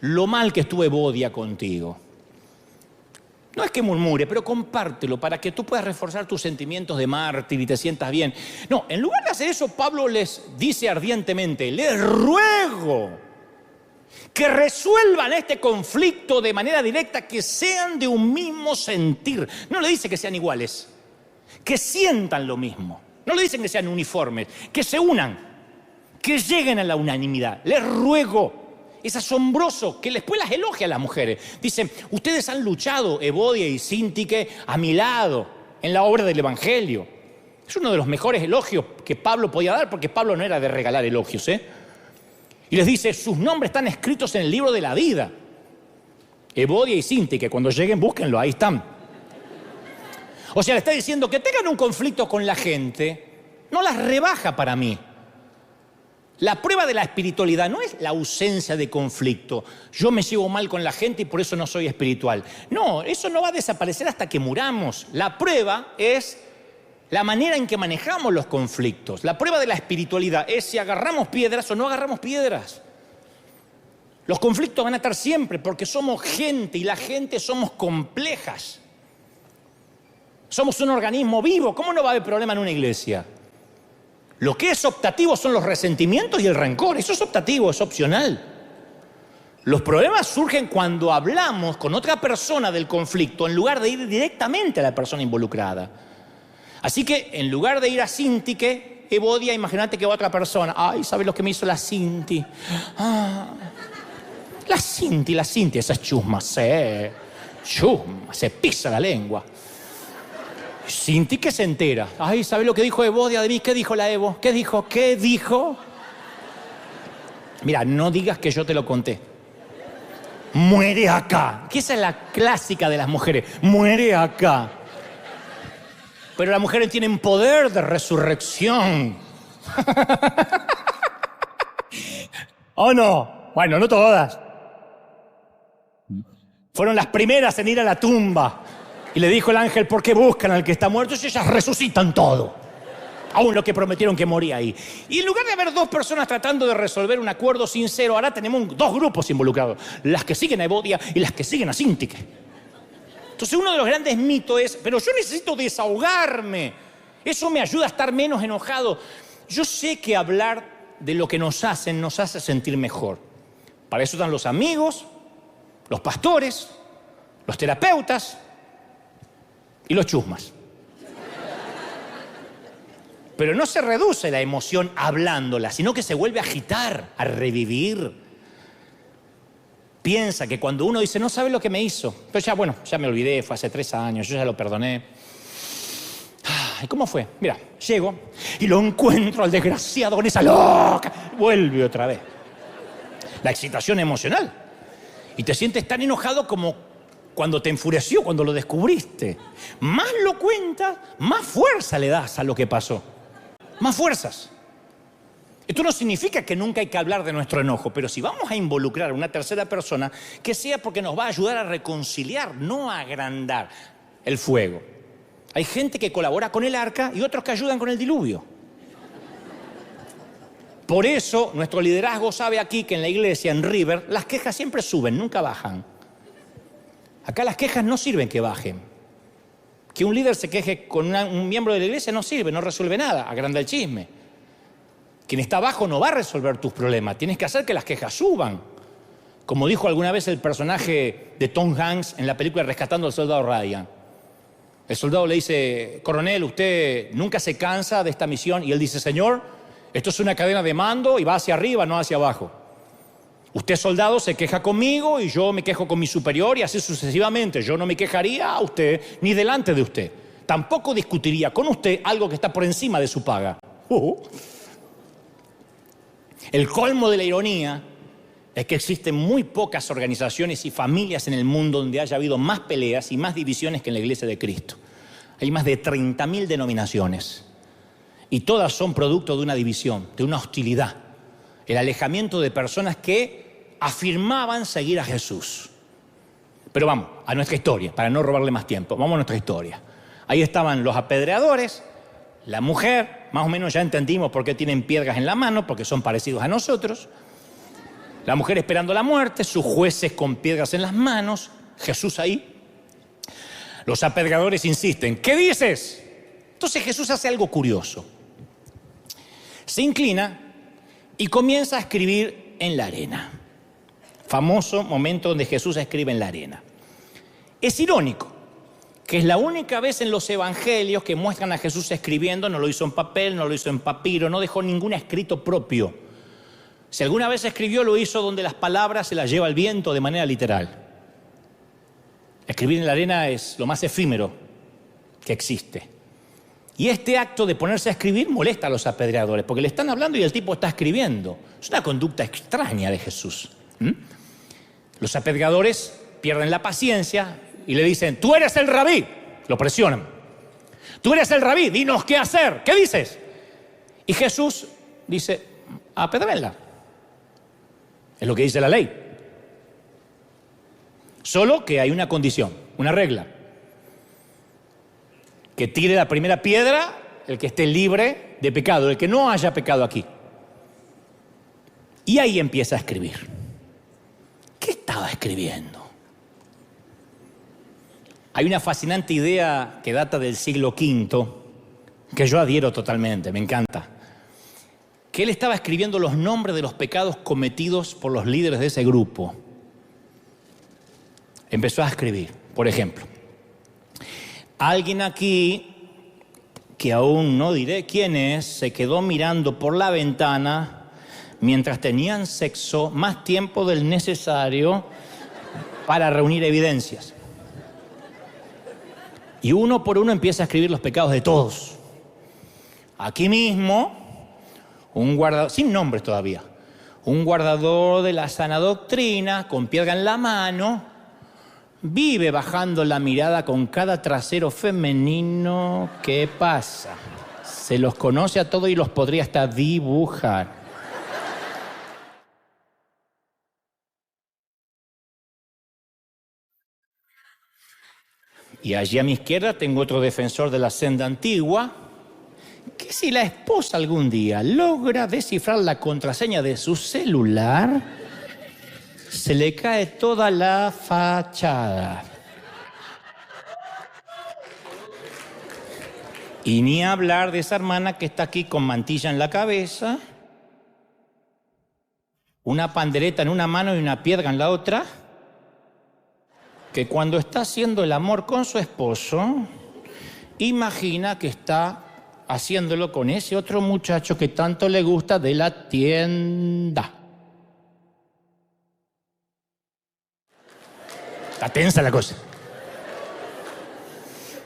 lo mal que estuvo Evodia contigo. No es que murmure, pero compártelo para que tú puedas reforzar tus sentimientos de mártir y te sientas bien. No, en lugar de hacer eso, Pablo les dice ardientemente: les ruego que resuelvan este conflicto de manera directa, que sean de un mismo sentir. No le dice que sean iguales, que sientan lo mismo. No le dicen que sean uniformes, que se unan, que lleguen a la unanimidad. Les ruego. Es asombroso que después las elogia a las mujeres. Dicen: ustedes han luchado, Evodia y Síntique, a mi lado en la obra del Evangelio. Es uno de los mejores elogios que Pablo podía dar, porque Pablo no era de regalar elogios, ¿eh? Y les dice: sus nombres están escritos en el libro de la vida. Evodia y Síntique, cuando lleguen, búsquenlo, ahí están. O sea, le está diciendo que tengan un conflicto con la gente, no las rebaja para mí. La prueba de la espiritualidad no es la ausencia de conflicto. Yo me llevo mal con la gente y por eso no soy espiritual. No, eso no va a desaparecer hasta que muramos. La prueba es la manera en que manejamos los conflictos. La prueba de la espiritualidad es si agarramos piedras o no agarramos piedras. Los conflictos van a estar siempre porque somos gente y la gente somos complejas. Somos un organismo vivo. ¿Cómo no va a haber problema en una iglesia? Lo que es optativo son los resentimientos y el rencor. Eso es optativo, es opcional. Los problemas surgen cuando hablamos con otra persona del conflicto en lugar de ir directamente a la persona involucrada. Así que en lugar de ir a Sintique, Evodia, imagínate que va otra persona. Ay, ¿sabes lo que me hizo la Sinti? La Sinti, esa es chusma, se pisa la lengua. Sinti que se entera. Ay, ¿sabes lo que dijo Evodia de mí? ¿Qué dijo la Evo? ¿Qué dijo? Mira, no digas que yo te lo conté. Muere acá. Que esa es la clásica de las mujeres. Muere acá. Pero las mujeres tienen poder de resurrección. ¿O no? Bueno, no todas. Fueron las primeras en ir a la tumba. Y le dijo el ángel, ¿por qué buscan al que está muerto? Y ellas resucitan todo. Aún lo que prometieron que moría ahí. Y en lugar de haber dos personas tratando de resolver un acuerdo sincero, ahora tenemos dos grupos involucrados. Las que siguen a Evodia y las que siguen a Sintique. Entonces uno de los grandes mitos es, pero yo necesito desahogarme. Eso me ayuda a estar menos enojado. Yo sé que hablar de lo que nos hace sentir mejor. Para eso están los amigos, los pastores, los terapeutas y los chusmas. Pero no se reduce la emoción hablándola, sino que se vuelve a agitar, a revivir. Piensa que cuando uno dice, no sabe lo que me hizo, pero ya me olvidé, fue hace 3 años, yo ya lo perdoné. ¿Y cómo fue? Mira, llego y lo encuentro al desgraciado con esa loca. Vuelve otra vez. La excitación emocional. Y te sientes tan enojado como cuando te enfureció, cuando lo descubriste. Más lo cuentas, más fuerza le das a lo que pasó. Más fuerzas. Esto no significa que nunca hay que hablar de nuestro enojo, pero si vamos a involucrar a una tercera persona, que sea porque nos va a ayudar a reconciliar, no a agrandar el fuego. Hay gente que colabora con el arca y otros que ayudan con el diluvio. Por eso nuestro liderazgo sabe aquí que en la iglesia, en River, las quejas siempre suben, nunca bajan. Acá las quejas no sirven que bajen. Que un líder se queje con un miembro de la iglesia no sirve, no resuelve nada, agranda el chisme. Quien está abajo no va a resolver tus problemas, tienes que hacer que las quejas suban. Como dijo alguna vez el personaje de Tom Hanks en la película Rescatando al Soldado Ryan. El soldado le dice, coronel, usted nunca se cansa de esta misión. Y él dice, señor, esto es una cadena de mando y va hacia arriba, no hacia abajo. Usted, soldado, se queja conmigo y yo me quejo con mi superior y así sucesivamente. Yo no me quejaría a usted ni delante de usted. Tampoco discutiría con usted algo que está por encima de su paga. El colmo de la ironía es que existen muy pocas organizaciones y familias en el mundo donde haya habido más peleas y más divisiones que en la Iglesia de Cristo. Hay más de 30.000 denominaciones y todas son producto de una división, de una hostilidad. El alejamiento de personas que afirmaban seguir a Jesús. Pero vamos a nuestra historia, para no robarle más tiempo. Vamos a nuestra historia. Ahí estaban los apedreadores, la mujer, más o menos ya entendimos por qué tienen piedras en la mano, porque son parecidos a nosotros. La mujer esperando la muerte, sus jueces con piedras en las manos, Jesús ahí. Los apedreadores insisten, ¿qué dices? Entonces Jesús hace algo curioso. Se inclina y comienza a escribir en la arena. Famoso momento donde Jesús escribe en la arena. Es irónico que es la única vez en los evangelios que muestran a Jesús escribiendo. No lo hizo en papel, no lo hizo en papiro, no dejó ningún escrito propio. Si alguna vez escribió, lo hizo donde las palabras se las lleva el viento de manera literal. Escribir en la arena es lo más efímero que existe. Y este acto de ponerse a escribir molesta a los apedreadores, porque le están hablando y el tipo está escribiendo. Es una conducta extraña de Jesús. Los apedreadores pierden la paciencia y le dicen, tú eres el rabí. Lo presionan. Tú eres el rabí, dinos qué hacer. ¿Qué dices? Y Jesús dice, apedréenla. Es lo que dice la ley. Solo que hay una condición, una regla. Que tire la primera piedra el que esté libre de pecado, el que no haya pecado aquí. Y ahí empieza a escribir. estaba escribiendo. Hay una fascinante idea que data del siglo V, que yo adhiero totalmente, me encanta. Que él estaba escribiendo los nombres de los pecados cometidos por los líderes de ese grupo. Empezó a escribir, por ejemplo, alguien aquí, que aún no diré quién es, se quedó mirando por la ventana mientras tenían sexo más tiempo del necesario para reunir evidencias. Y uno por uno empieza a escribir los pecados de todos. Aquí mismo, un guardador, sin nombres todavía, un guardador de la sana doctrina, con piedra en la mano, vive bajando la mirada con cada trasero femenino que pasa. Se los conoce a todos y los podría hasta dibujar. Y allí a mi izquierda tengo otro defensor de la senda antigua, que si la esposa algún día logra descifrar la contraseña de su celular, se le cae toda la fachada. Y ni hablar de esa hermana que está aquí con mantilla en la cabeza, una pandereta en una mano y una piedra en la otra, que cuando está haciendo el amor con su esposo, imagina que está haciéndolo con ese otro muchacho que tanto le gusta de la tienda. Está tensa la cosa.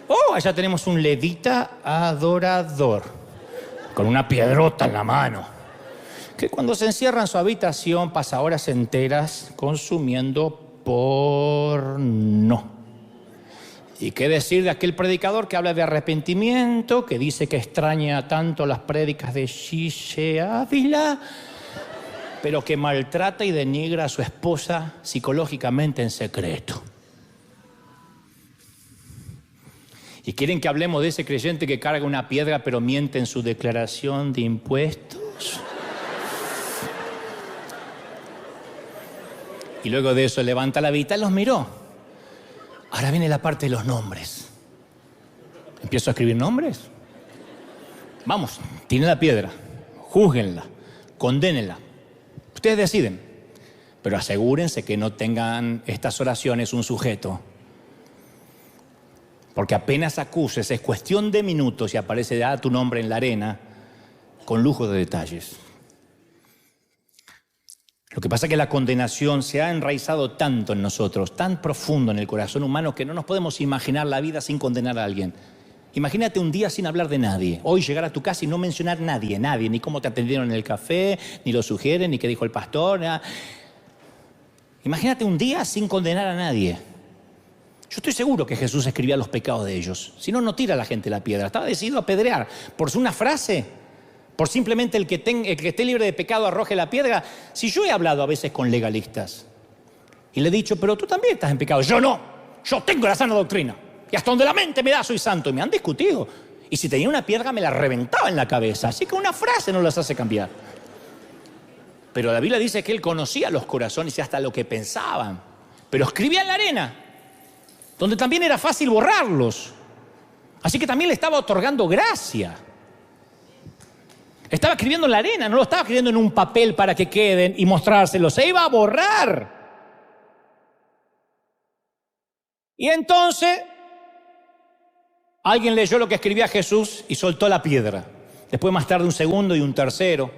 Oh, allá tenemos un levita adorador, con una piedrota en la mano, que cuando se encierra en su habitación pasa horas enteras consumiendo porno. ¿Y qué decir de aquel predicador que habla de arrepentimiento, que dice que extraña tanto las prédicas de Gise Ávila, pero que maltrata y denigra a su esposa psicológicamente en secreto? ¿Y quieren que hablemos de ese creyente que carga una piedra pero miente en su declaración de impuestos? Y luego de eso levanta la vista y los miró. Ahora viene la parte de los nombres. ¿Empiezo a escribir nombres? Vamos, tienen la piedra, júzguenla, condénenla. Ustedes deciden, pero asegúrense que no tengan estas oraciones un sujeto. Porque apenas acuses, es cuestión de minutos y aparece ya tu nombre en la arena con lujo de detalles. Lo que pasa es que la condenación se ha enraizado tanto en nosotros, tan profundo en el corazón humano, que no nos podemos imaginar la vida sin condenar a alguien. Imagínate un día sin hablar de nadie. Hoy llegar a tu casa y no mencionar nadie, ni cómo te atendieron en el café, ni lo sugieren, ni qué dijo el pastor. Nada. Imagínate un día sin condenar a nadie. Yo estoy seguro que Jesús escribía los pecados de ellos. Si no, no tira a la gente la piedra. Estaba decidido a apedrear por una frase. Por simplemente el que esté libre de pecado arroje la piedra. Si yo he hablado a veces con legalistas y le he dicho, pero tú también estás en pecado. Yo no, yo tengo la sana doctrina. Y hasta donde la mente me da soy santo. Y me han discutido. Y si tenía una piedra me la reventaba en la cabeza. Así que una frase no las hace cambiar. Pero la Biblia dice que él conocía los corazones y hasta lo que pensaban. Pero escribía en la arena, donde también era fácil borrarlos. Así que también le estaba otorgando gracia. Estaba escribiendo en la arena, no lo estaba escribiendo en un papel para que queden y mostrárselos. Se iba a borrar. Y entonces, alguien leyó lo que escribía Jesús y soltó la piedra. Después, más tarde, un segundo y un tercero.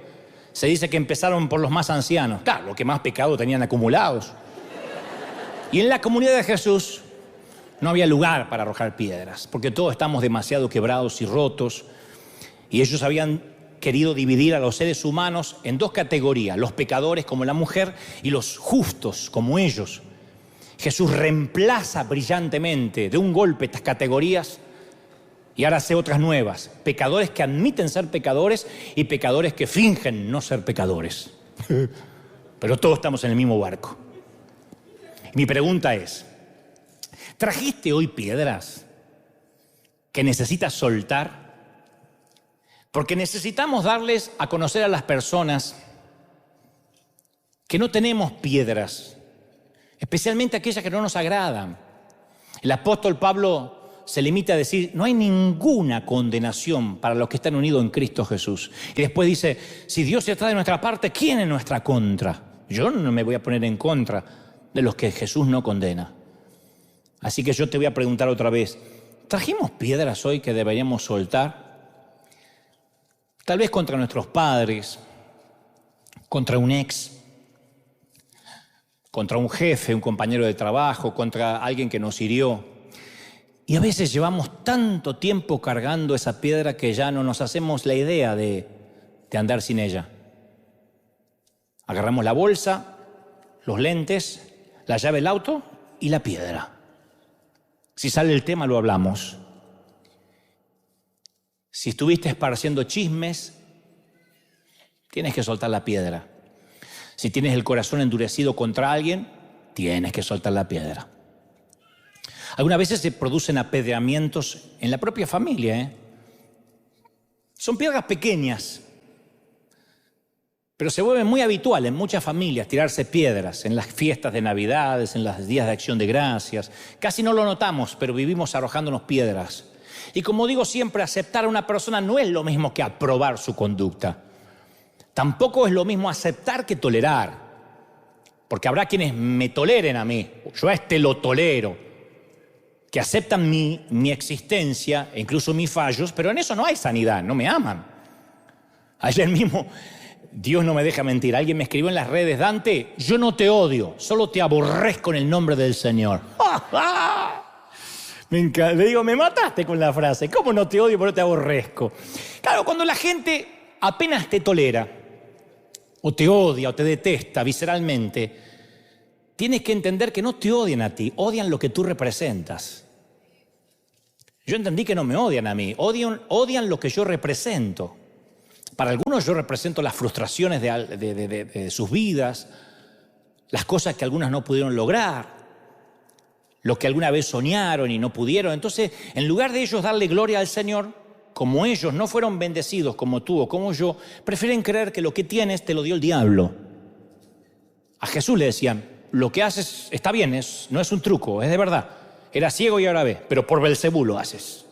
Se dice que empezaron por los más ancianos. Claro, los que más pecado tenían acumulados. Y en la comunidad de Jesús no había lugar para arrojar piedras, porque todos estamos demasiado quebrados y rotos. Y ellos habían querido dividir a los seres humanos en dos categorías, los pecadores como la mujer y los justos como ellos. Jesús reemplaza brillantemente de un golpe estas categorías y ahora hace otras nuevas. Pecadores que admiten ser pecadores y pecadores que fingen no ser pecadores. Pero todos estamos en el mismo barco. Mi pregunta es, ¿trajiste hoy piedras que necesitas soltar? Porque necesitamos darles a conocer a las personas que no tenemos piedras especialmente aquellas que no nos agradan. El apóstol Pablo se limita a decir, no hay ninguna condenación para los que están unidos en Cristo Jesús. Y después dice, si Dios está de nuestra parte, ¿quién en nuestra contra? Yo no me voy a poner en contra de los que Jesús no condena. Así que yo te voy a preguntar otra vez, ¿trajimos piedras hoy que deberíamos soltar? Tal vez contra nuestros padres, contra un ex, contra un jefe, un compañero de trabajo, contra alguien que nos hirió. Y a veces llevamos tanto tiempo cargando esa piedra que ya no nos hacemos la idea de andar sin ella. Agarramos la bolsa, los lentes, la llave del auto y la piedra. Si sale el tema, lo hablamos. Si estuviste esparciendo chismes, tienes que soltar la piedra. Si tienes el corazón endurecido contra alguien, tienes que soltar la piedra. Algunas veces se producen apedreamientos en la propia familia. Son piedras pequeñas, pero se vuelve muy habitual en muchas familias tirarse piedras en las fiestas de Navidades, en los días de Acción de Gracias. Casi no lo notamos, pero vivimos arrojándonos piedras. Y como digo siempre, aceptar a una persona no es lo mismo que aprobar su conducta. Tampoco es lo mismo aceptar que tolerar. Porque habrá quienes me toleren a mí. Yo a este lo tolero. Que aceptan mi existencia e incluso mis fallos, pero en eso no hay sanidad, no me aman. Ayer mismo, Dios no me deja mentir, alguien me escribió en las redes, Dante, yo no te odio, solo te aborrezco en el nombre del Señor. Le digo, me mataste con la frase, ¿cómo no te odio pero te aborrezco? Claro, cuando la gente apenas te tolera, o te odia, o te detesta visceralmente, tienes que entender que no te odian a ti, odian lo que tú representas. Yo entendí que no me odian a mí, odian lo que yo represento. Para algunos yo represento las frustraciones de sus vidas, las cosas que algunas no pudieron lograr, lo que alguna vez soñaron y no pudieron. Entonces, en lugar de ellos darle gloria al Señor, como ellos no fueron bendecidos como tú o como yo, prefieren creer que lo que tienes te lo dio el diablo. A Jesús le decían, lo que haces está bien, no es un truco, es de verdad. Era ciego y ahora ve, pero por Belcebú lo haces.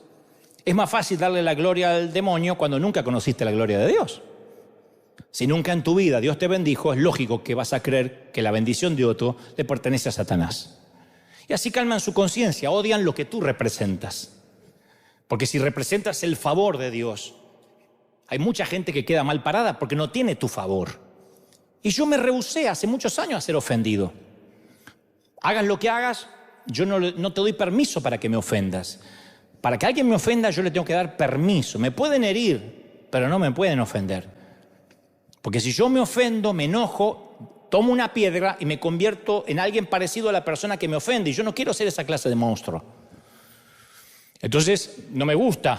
Es más fácil darle la gloria al demonio cuando nunca conociste la gloria de Dios. Si nunca en tu vida Dios te bendijo, es lógico que vas a creer que la bendición de otro le pertenece a Satanás. Y así calman su conciencia, odian lo que tú representas. Porque si representas el favor de Dios, hay mucha gente que queda mal parada porque no tiene tu favor. Y yo me rehusé hace muchos años a ser ofendido. Hagas lo que hagas, yo no te doy permiso para que me ofendas. Para que alguien me ofenda, yo le tengo que dar permiso. Me pueden herir, pero no me pueden ofender. Porque si yo me ofendo, me enojo, tomo una piedra y me convierto en alguien parecido a la persona que me ofende. Y yo no quiero ser esa clase de monstruo. Entonces, no me gusta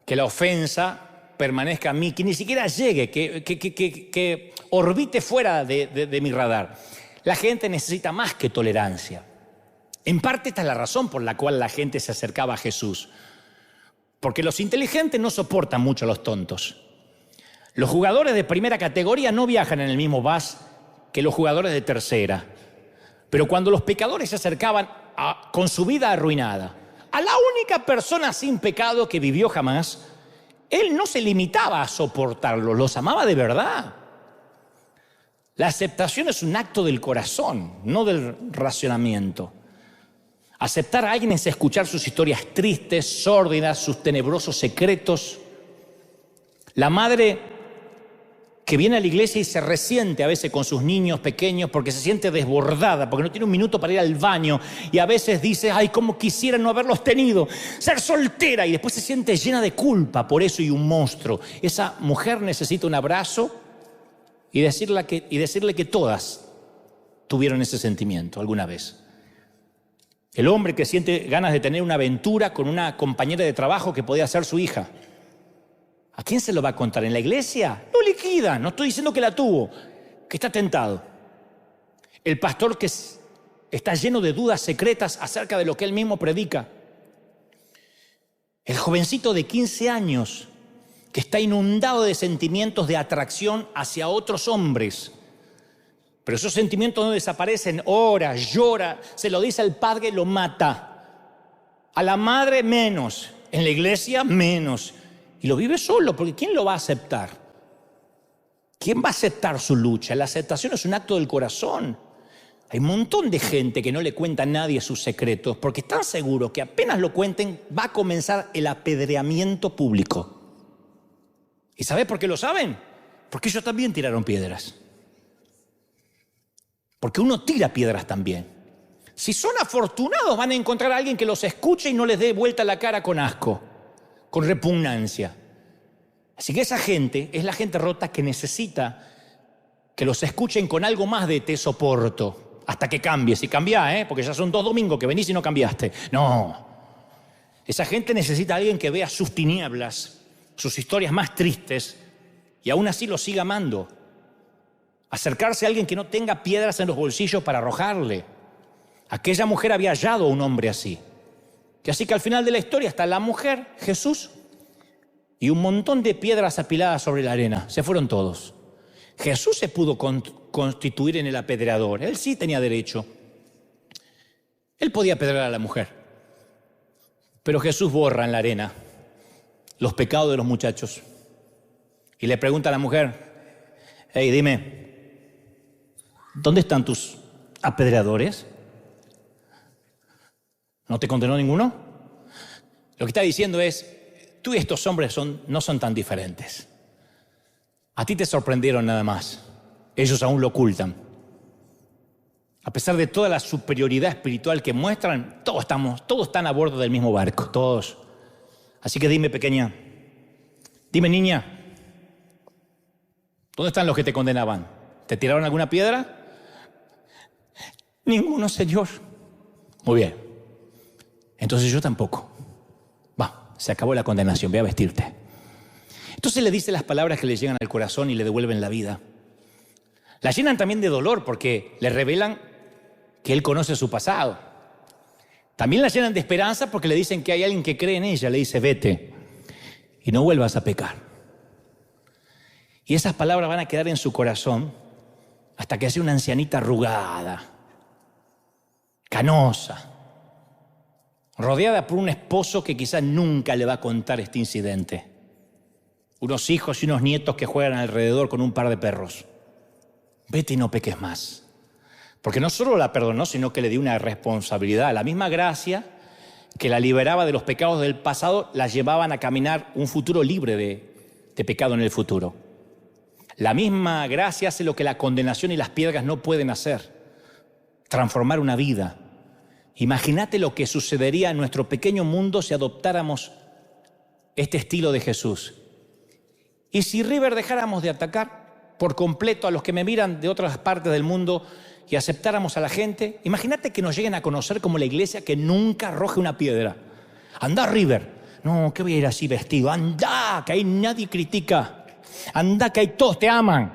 que la ofensa permanezca en mí, que ni siquiera llegue, que orbite fuera de mi radar. La gente necesita más que tolerancia. En parte esta es la razón por la cual la gente se acercaba a Jesús. Porque los inteligentes no soportan mucho a los tontos. Los jugadores de primera categoría no viajan en el mismo bus que los jugadores de tercera. Pero cuando los pecadores se acercaban con su vida arruinada, a la única persona sin pecado que vivió jamás, él no se limitaba a soportarlos, los amaba de verdad. La aceptación es un acto del corazón, no del racionamiento. Aceptar a alguien es escuchar sus historias tristes, sórdidas, sus tenebrosos secretos. La madre que viene a la iglesia y se resiente a veces con sus niños pequeños porque se siente desbordada, porque no tiene un minuto para ir al baño y a veces dice, ay, cómo quisiera no haberlos tenido, ser soltera, y después se siente llena de culpa por eso y un monstruo. Esa mujer necesita un abrazo y decirle que todas tuvieron ese sentimiento alguna vez. El hombre que siente ganas de tener una aventura con una compañera de trabajo que podía ser su hija. ¿A quién se lo va a contar? ¿En la iglesia? No liquida, no estoy diciendo que la tuvo, que está tentado. El pastor que está lleno de dudas secretas acerca de lo que él mismo predica. El jovencito de 15 años que está inundado de sentimientos de atracción hacia otros hombres. Pero esos sentimientos no desaparecen, ora, llora, se lo dice al padre, lo mata. A la madre menos, en la iglesia menos. Y lo vive solo, porque ¿quién lo va a aceptar? ¿Quién va a aceptar su lucha? La aceptación es un acto del corazón. Hay un montón de gente que no le cuenta a nadie sus secretos porque están seguros que apenas lo cuenten va a comenzar el apedreamiento público. ¿Y sabes por qué lo saben? Porque ellos también tiraron piedras. Porque uno tira piedras también. Si son afortunados van a encontrar a alguien que los escuche y no les dé vuelta la cara con asco, con repugnancia. Así que esa gente es la gente rota que necesita que los escuchen con algo más de te soporto. Hasta que cambies, y cambia, porque ya son 2 domingos que venís y no cambiaste. No, esa gente necesita a alguien que vea sus tinieblas, sus historias más tristes, y aún así los siga amando. Acercarse a alguien que no tenga piedras en los bolsillos para arrojarle. Aquella mujer había hallado a un hombre así. Que así que al final de la historia está la mujer, Jesús, y un montón de piedras apiladas sobre la arena. Se fueron todos. Jesús se pudo constituir en el apedreador. Él sí tenía derecho. Él podía apedrear a la mujer. Pero Jesús borra en la arena los pecados de los muchachos. Y le pregunta a la mujer, hey, dime, ¿dónde están tus apedreadores? ¿No te condenó ninguno? Lo que está diciendo es, tú y estos hombres no son tan diferentes. A ti te sorprendieron nada más. Ellos aún lo ocultan. A pesar de toda la superioridad espiritual que muestran, todos están a bordo del mismo barco, todos. Así que dime, pequeña, dime, niña, ¿dónde están los que te condenaban? ¿Te tiraron alguna piedra? Ninguno, Señor. Muy bien. Entonces yo tampoco. Va, se acabó la condenación, ve a vestirte. Entonces le dice las palabras que le llegan al corazón y le devuelven la vida. La llenan también de dolor porque le revelan que él conoce su pasado. También la llenan de esperanza porque le dicen que hay alguien que cree en ella. Le dice, vete y no vuelvas a pecar. Y esas palabras van a quedar en su corazón hasta que sea una ancianita arrugada, canosa, rodeada por un esposo que quizás nunca le va a contar este incidente. Unos hijos y unos nietos que juegan alrededor con un par de perros. Vete y no peques más. Porque no solo la perdonó, sino que le dio una responsabilidad. La misma gracia que la liberaba de los pecados del pasado, la llevaban a caminar un futuro libre de pecado en el futuro. La misma gracia hace lo que la condenación y las piedras no pueden hacer. Transformar una vida. Imagínate lo que sucedería en nuestro pequeño mundo si adoptáramos este estilo de Jesús. Y si River dejáramos de atacar por completo a los que me miran de otras partes del mundo y aceptáramos a la gente, imagínate que nos lleguen a conocer como la iglesia que nunca arroje una piedra. Anda, River. No, que voy a ir así vestido. Anda, que ahí nadie critica. Anda, que ahí todos te aman.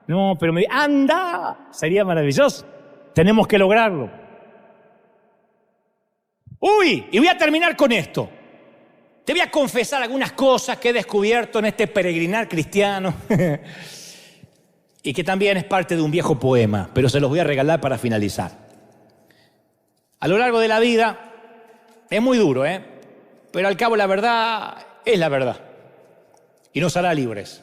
No, pero anda. Sería maravilloso. Tenemos que lograrlo. Uy, y voy a terminar con esto. Te voy a confesar algunas cosas que he descubierto en este peregrinar cristiano y que también es parte de un viejo poema, pero se los voy a regalar para finalizar. A lo largo de la vida es muy duro, pero al cabo la verdad es la verdad y nos hará libres.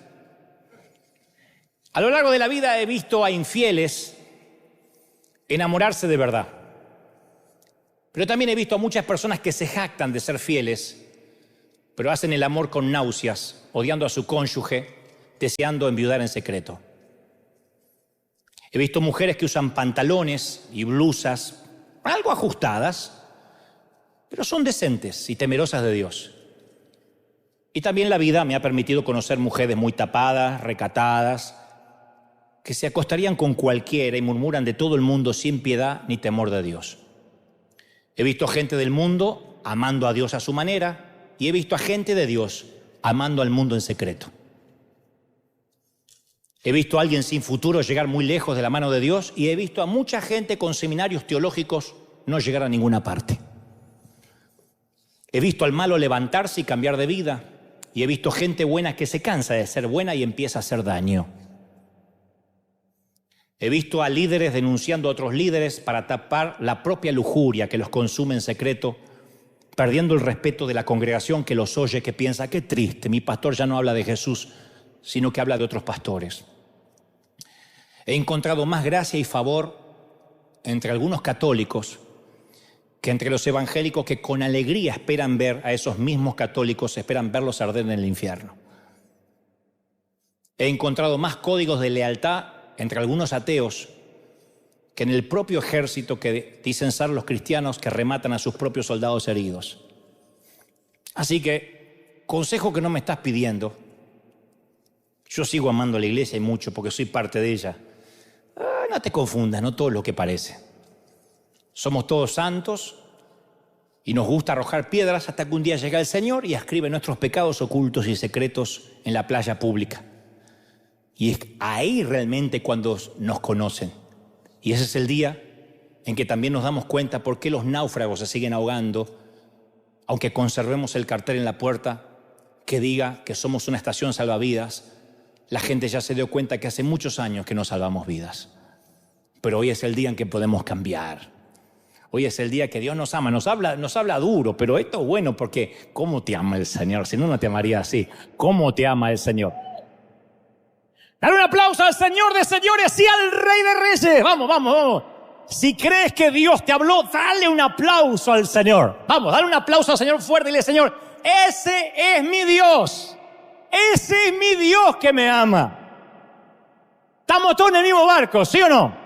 A lo largo de la vida he visto a infieles enamorarse de verdad, pero también he visto a muchas personas que se jactan de ser fieles, pero hacen el amor con náuseas, odiando a su cónyuge, deseando enviudar en secreto. He visto mujeres que usan pantalones y blusas algo ajustadas, pero son decentes y temerosas de Dios. Y también la vida me ha permitido conocer mujeres muy tapadas, recatadas, que se acostarían con cualquiera y murmuran de todo el mundo sin piedad ni temor de Dios. He visto gente del mundo amando a Dios a su manera, y he visto a gente de Dios amando al mundo en secreto. He visto a alguien sin futuro llegar muy lejos de la mano de Dios y he visto a mucha gente con seminarios teológicos no llegar a ninguna parte. He visto al malo levantarse y cambiar de vida y he visto gente buena que se cansa de ser buena y empieza a hacer daño. He visto a líderes denunciando a otros líderes para tapar la propia lujuria que los consume en secreto, perdiendo el respeto de la congregación que los oye, que piensa, qué triste, mi pastor ya no habla de Jesús, sino que habla de otros pastores. He encontrado más gracia y favor entre algunos católicos que entre los evangélicos, que con alegría esperan ver a esos mismos católicos, esperan verlos arder en el infierno. He encontrado más códigos de lealtad entre algunos ateos que en el propio ejército que dicen ser los cristianos, que rematan a sus propios soldados heridos. Así que, consejo que no me estás pidiendo, yo sigo amando a la iglesia y mucho porque soy parte de ella. No te confundas, no todo es lo que parece. Somos todos santos y nos gusta arrojar piedras hasta que un día llega el Señor y escribe nuestros pecados ocultos y secretos en la playa pública. Y es ahí realmente cuando nos conocen. Y ese es el día en que también nos damos cuenta por qué los náufragos se siguen ahogando, aunque conservemos el cartel en la puerta que diga que somos una estación salvavidas. La gente ya se dio cuenta que hace muchos años que no salvamos vidas. Pero hoy es el día en que podemos cambiar. Hoy es el día que Dios nos ama. Nos habla duro, pero esto es bueno porque ¿cómo te ama el Señor? Si no, no te amaría así. ¿Cómo te ama el Señor? Dale un aplauso al Señor de señores y al Rey de reyes. Vamos, vamos, vamos. Si crees que Dios te habló, dale un aplauso al Señor. Vamos, dale un aplauso al Señor fuerte y dile, Señor, ese es mi Dios. Ese es mi Dios que me ama. Estamos todos en el mismo barco, ¿sí o no?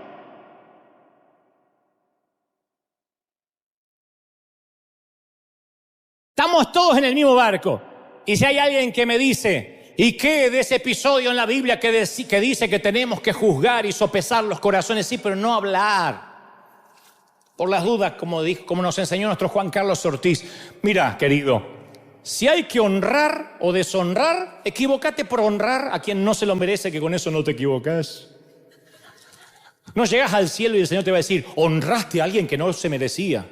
Estamos todos en el mismo barco. Y si hay alguien que me dice, ¿y qué de ese episodio en la Biblia que dice que tenemos que juzgar y sopesar los corazones? Sí, pero no hablar. Por las dudas, como nos enseñó nuestro Juan Carlos Ortiz. Mira, querido, si hay que honrar o deshonrar, equivócate por honrar a quien no se lo merece, que con eso no te equivocas. No llegas al cielo y el Señor te va a decir, honraste a alguien que no se merecía.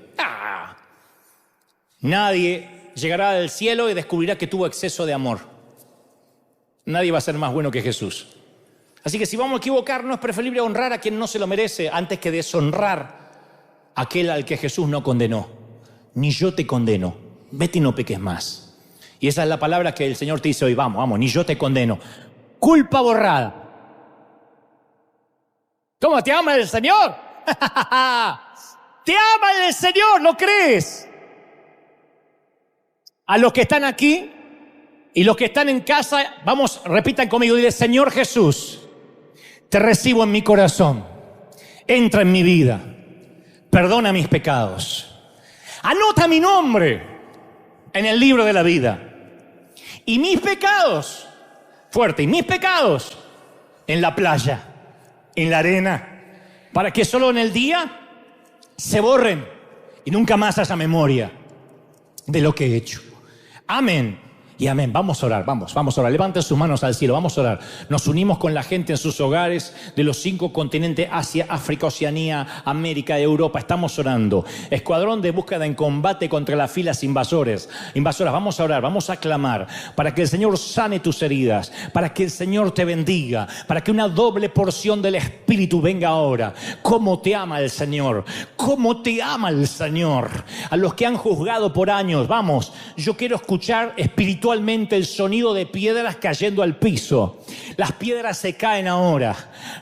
Nadie llegará al cielo y descubrirá que tuvo exceso de amor. Nadie va a ser más bueno que Jesús. Así que si vamos a equivocarnos, es preferible honrar a quien no se lo merece antes que deshonrar a aquel al que Jesús no condenó. Ni yo te condeno, vete y no peques más. Y esa es la palabra que el Señor te dice hoy. Vamos, vamos, ni yo te condeno. Culpa borrada. ¿Cómo te ama el Señor? Te ama el Señor, ¿lo crees? A los que están aquí y los que están en casa, vamos, repitan conmigo, dile, Señor Jesús, te recibo en mi corazón, entra en mi vida, perdona mis pecados, anota mi nombre en el libro de la vida y mis pecados, fuerte, y mis pecados en la playa, en la arena, para que solo en el día se borren y nunca más haya memoria de lo que he hecho. Amén y amén. Vamos a orar, vamos a orar. Levanten sus manos al cielo, vamos a orar. Nos unimos con la gente en sus hogares de los 5 continentes, Asia, África, Oceanía, América, Europa. Estamos orando. Escuadrón de búsqueda en combate contra las filas invasoras. Vamos a orar, vamos a clamar para que el Señor sane tus heridas, para que el Señor te bendiga, para que una doble porción del Espíritu venga ahora. ¿Cómo te ama el Señor? ¿Cómo te ama el Señor? A los que han juzgado por años, vamos, yo quiero escuchar espiritualmente el sonido de piedras cayendo al piso. Las piedras se caen ahora.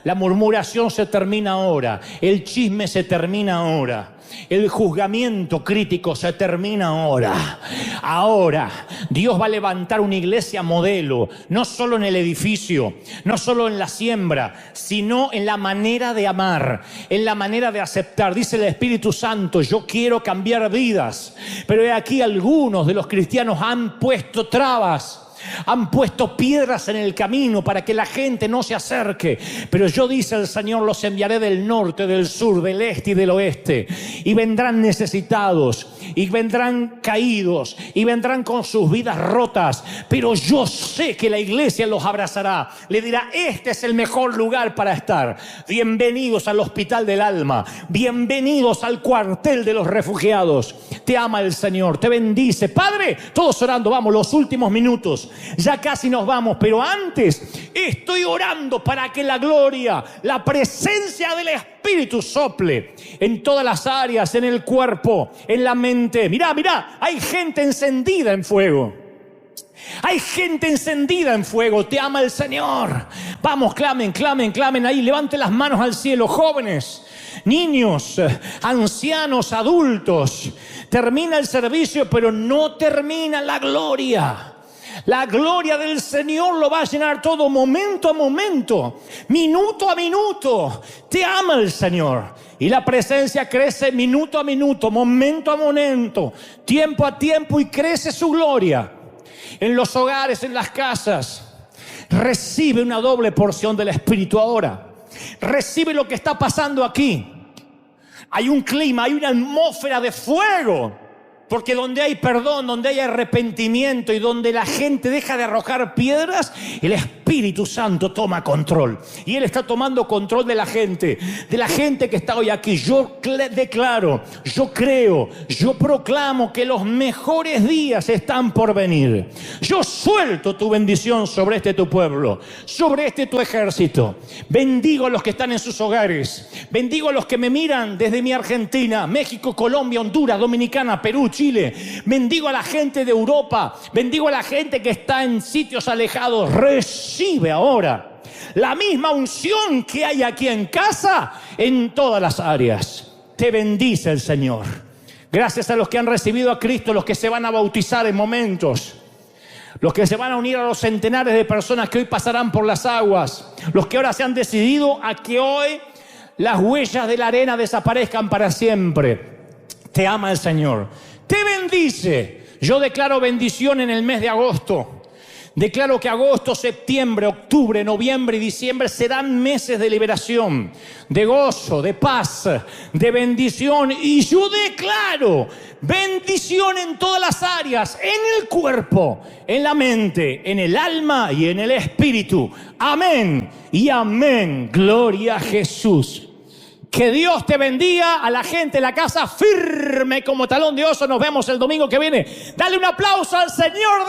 La murmuración se termina ahora. El chisme se termina ahora. El juzgamiento crítico se termina ahora. Ahora Dios va a levantar una iglesia modelo, no solo en el edificio, no solo en la siembra, sino en la manera de amar, en la manera de aceptar. Dice el Espíritu Santo, yo quiero cambiar vidas, pero he aquí algunos de los cristianos han puesto trabas. Han puesto piedras en el camino para que la gente no se acerque. Pero yo, dice el Señor, los enviaré del norte, del sur, del este y del oeste. Y vendrán necesitados, y vendrán caídos, y vendrán con sus vidas rotas. Pero yo sé que la iglesia los abrazará. Le dirá, este es el mejor lugar para estar. Bienvenidos al hospital del alma. Bienvenidos al cuartel de los refugiados. Te ama el Señor, te bendice. Padre, todos orando, vamos, los últimos minutos. Ya casi nos vamos, pero antes Estoy orando para que la gloria, la presencia del Espíritu sople en todas las áreas, en el cuerpo, en la mente. Mirá, hay gente encendida en fuego. Hay gente encendida en fuego. Te ama el Señor. Vamos, clamen ahí. Levanten las manos al cielo, jóvenes, niños, ancianos, adultos. Termina el servicio, pero no termina la gloria. La gloria del Señor lo va a llenar todo, momento a momento, minuto a minuto. Te ama el Señor. Y la presencia crece minuto a minuto, momento a momento, tiempo a tiempo, y crece su gloria. En los hogares, en las casas, recibe una doble porción del Espíritu ahora. Recibe lo que está pasando aquí. Hay un clima, hay una atmósfera de fuego. Porque donde hay perdón, donde hay arrepentimiento y donde la gente deja de arrojar piedras, el Espíritu Santo toma control. Y Él está tomando control de la gente que está hoy aquí. Yo declaro, yo creo, yo proclamo que los mejores días están por venir. Yo suelto tu bendición sobre este tu pueblo, sobre este tu ejército. Bendigo a los que están en sus hogares. Bendigo a los que me miran desde mi Argentina, México, Colombia, Honduras, Dominicana, Perú, Chile. Bendigo a la gente de Europa. Bendigo a la gente que está en sitios alejados. Recibe ahora la misma unción que hay aquí en casa, en todas las áreas. Te bendice el Señor. Gracias a los que han recibido a Cristo, los que se van a bautizar en momentos, los que se van a unir a los centenares de personas que hoy pasarán por las aguas, los que ahora se han decidido a que hoy las huellas de la arena desaparezcan para siempre. Te ama el Señor. Te bendice. Yo declaro bendición en el mes de agosto. Declaro que agosto, septiembre, octubre, noviembre y diciembre serán meses de liberación, de gozo, de paz, de bendición. Y yo declaro bendición en todas las áreas, en el cuerpo, en la mente, en el alma y en el espíritu. Amén y amén. Gloria a Jesús. Que Dios te bendiga. A la gente en la casa, firme como talón de oso. Nos vemos el domingo que viene. Dale un aplauso al Señor.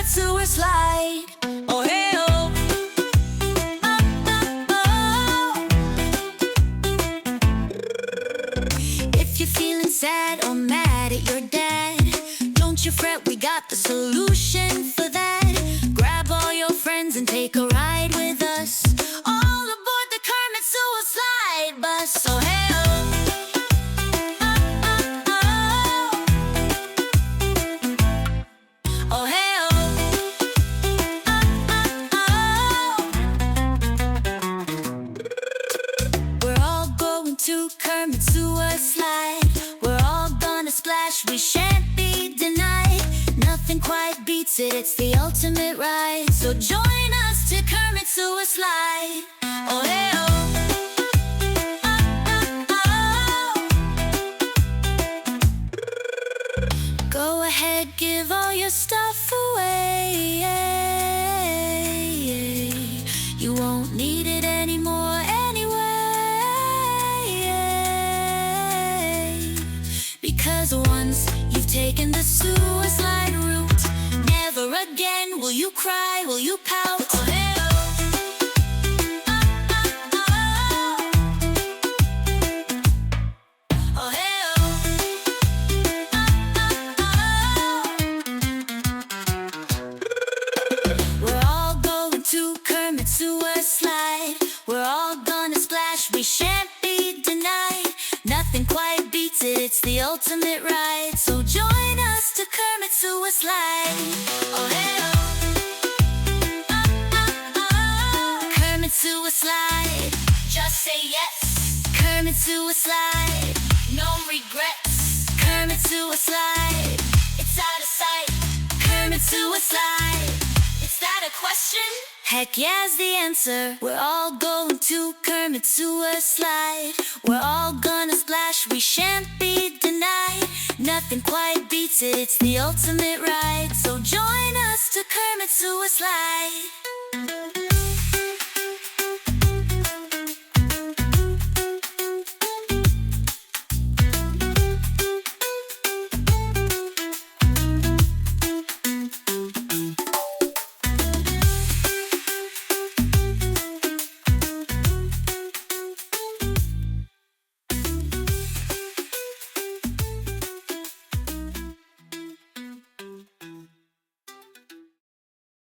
Sewer Slide. Oh, hey, oh. If you're feeling sad or mad at your dad, don't you fret, we got the solution for that. Grab all your friends and take a ride with us, all aboard the Kermit Sewer Slide bus. So hey, oh. Oh, hey, oh. We're all going to Kermit Sewer Slide. We're all gonna splash, we shan't be denied. Nothing quite beats it, it's the ultimate ride. So join us to Kermit Sewer Slide. Oh, hey, oh. Go ahead, give all your stuff away. You won't need it anymore anyway. Because once you've taken the sewer slide route, never again will you cry, will you pout. Oh, hey, oh. Oh, hey, oh. We're all going to Kermit Sewer Slide. We're all gonna splash, we shan't be denied. Nothing quite beats it, it's the ultimate ride. So join us to Kermit Sewer Slide. Oh, hey, oh. Kermit Sewer Slide, just say yes. Kermit Sewer Slide, no regrets. Kermit Sewer Slide, it's out of sight. Kermit Sewer Slide, is that a question? Heck yeah's the answer. We're all going to Kermit Sewer Slide. We're all gonna splash, we shan't be denied. Nothing quite beats it, it's the ultimate ride. So join us to Kermit Sewer Slide.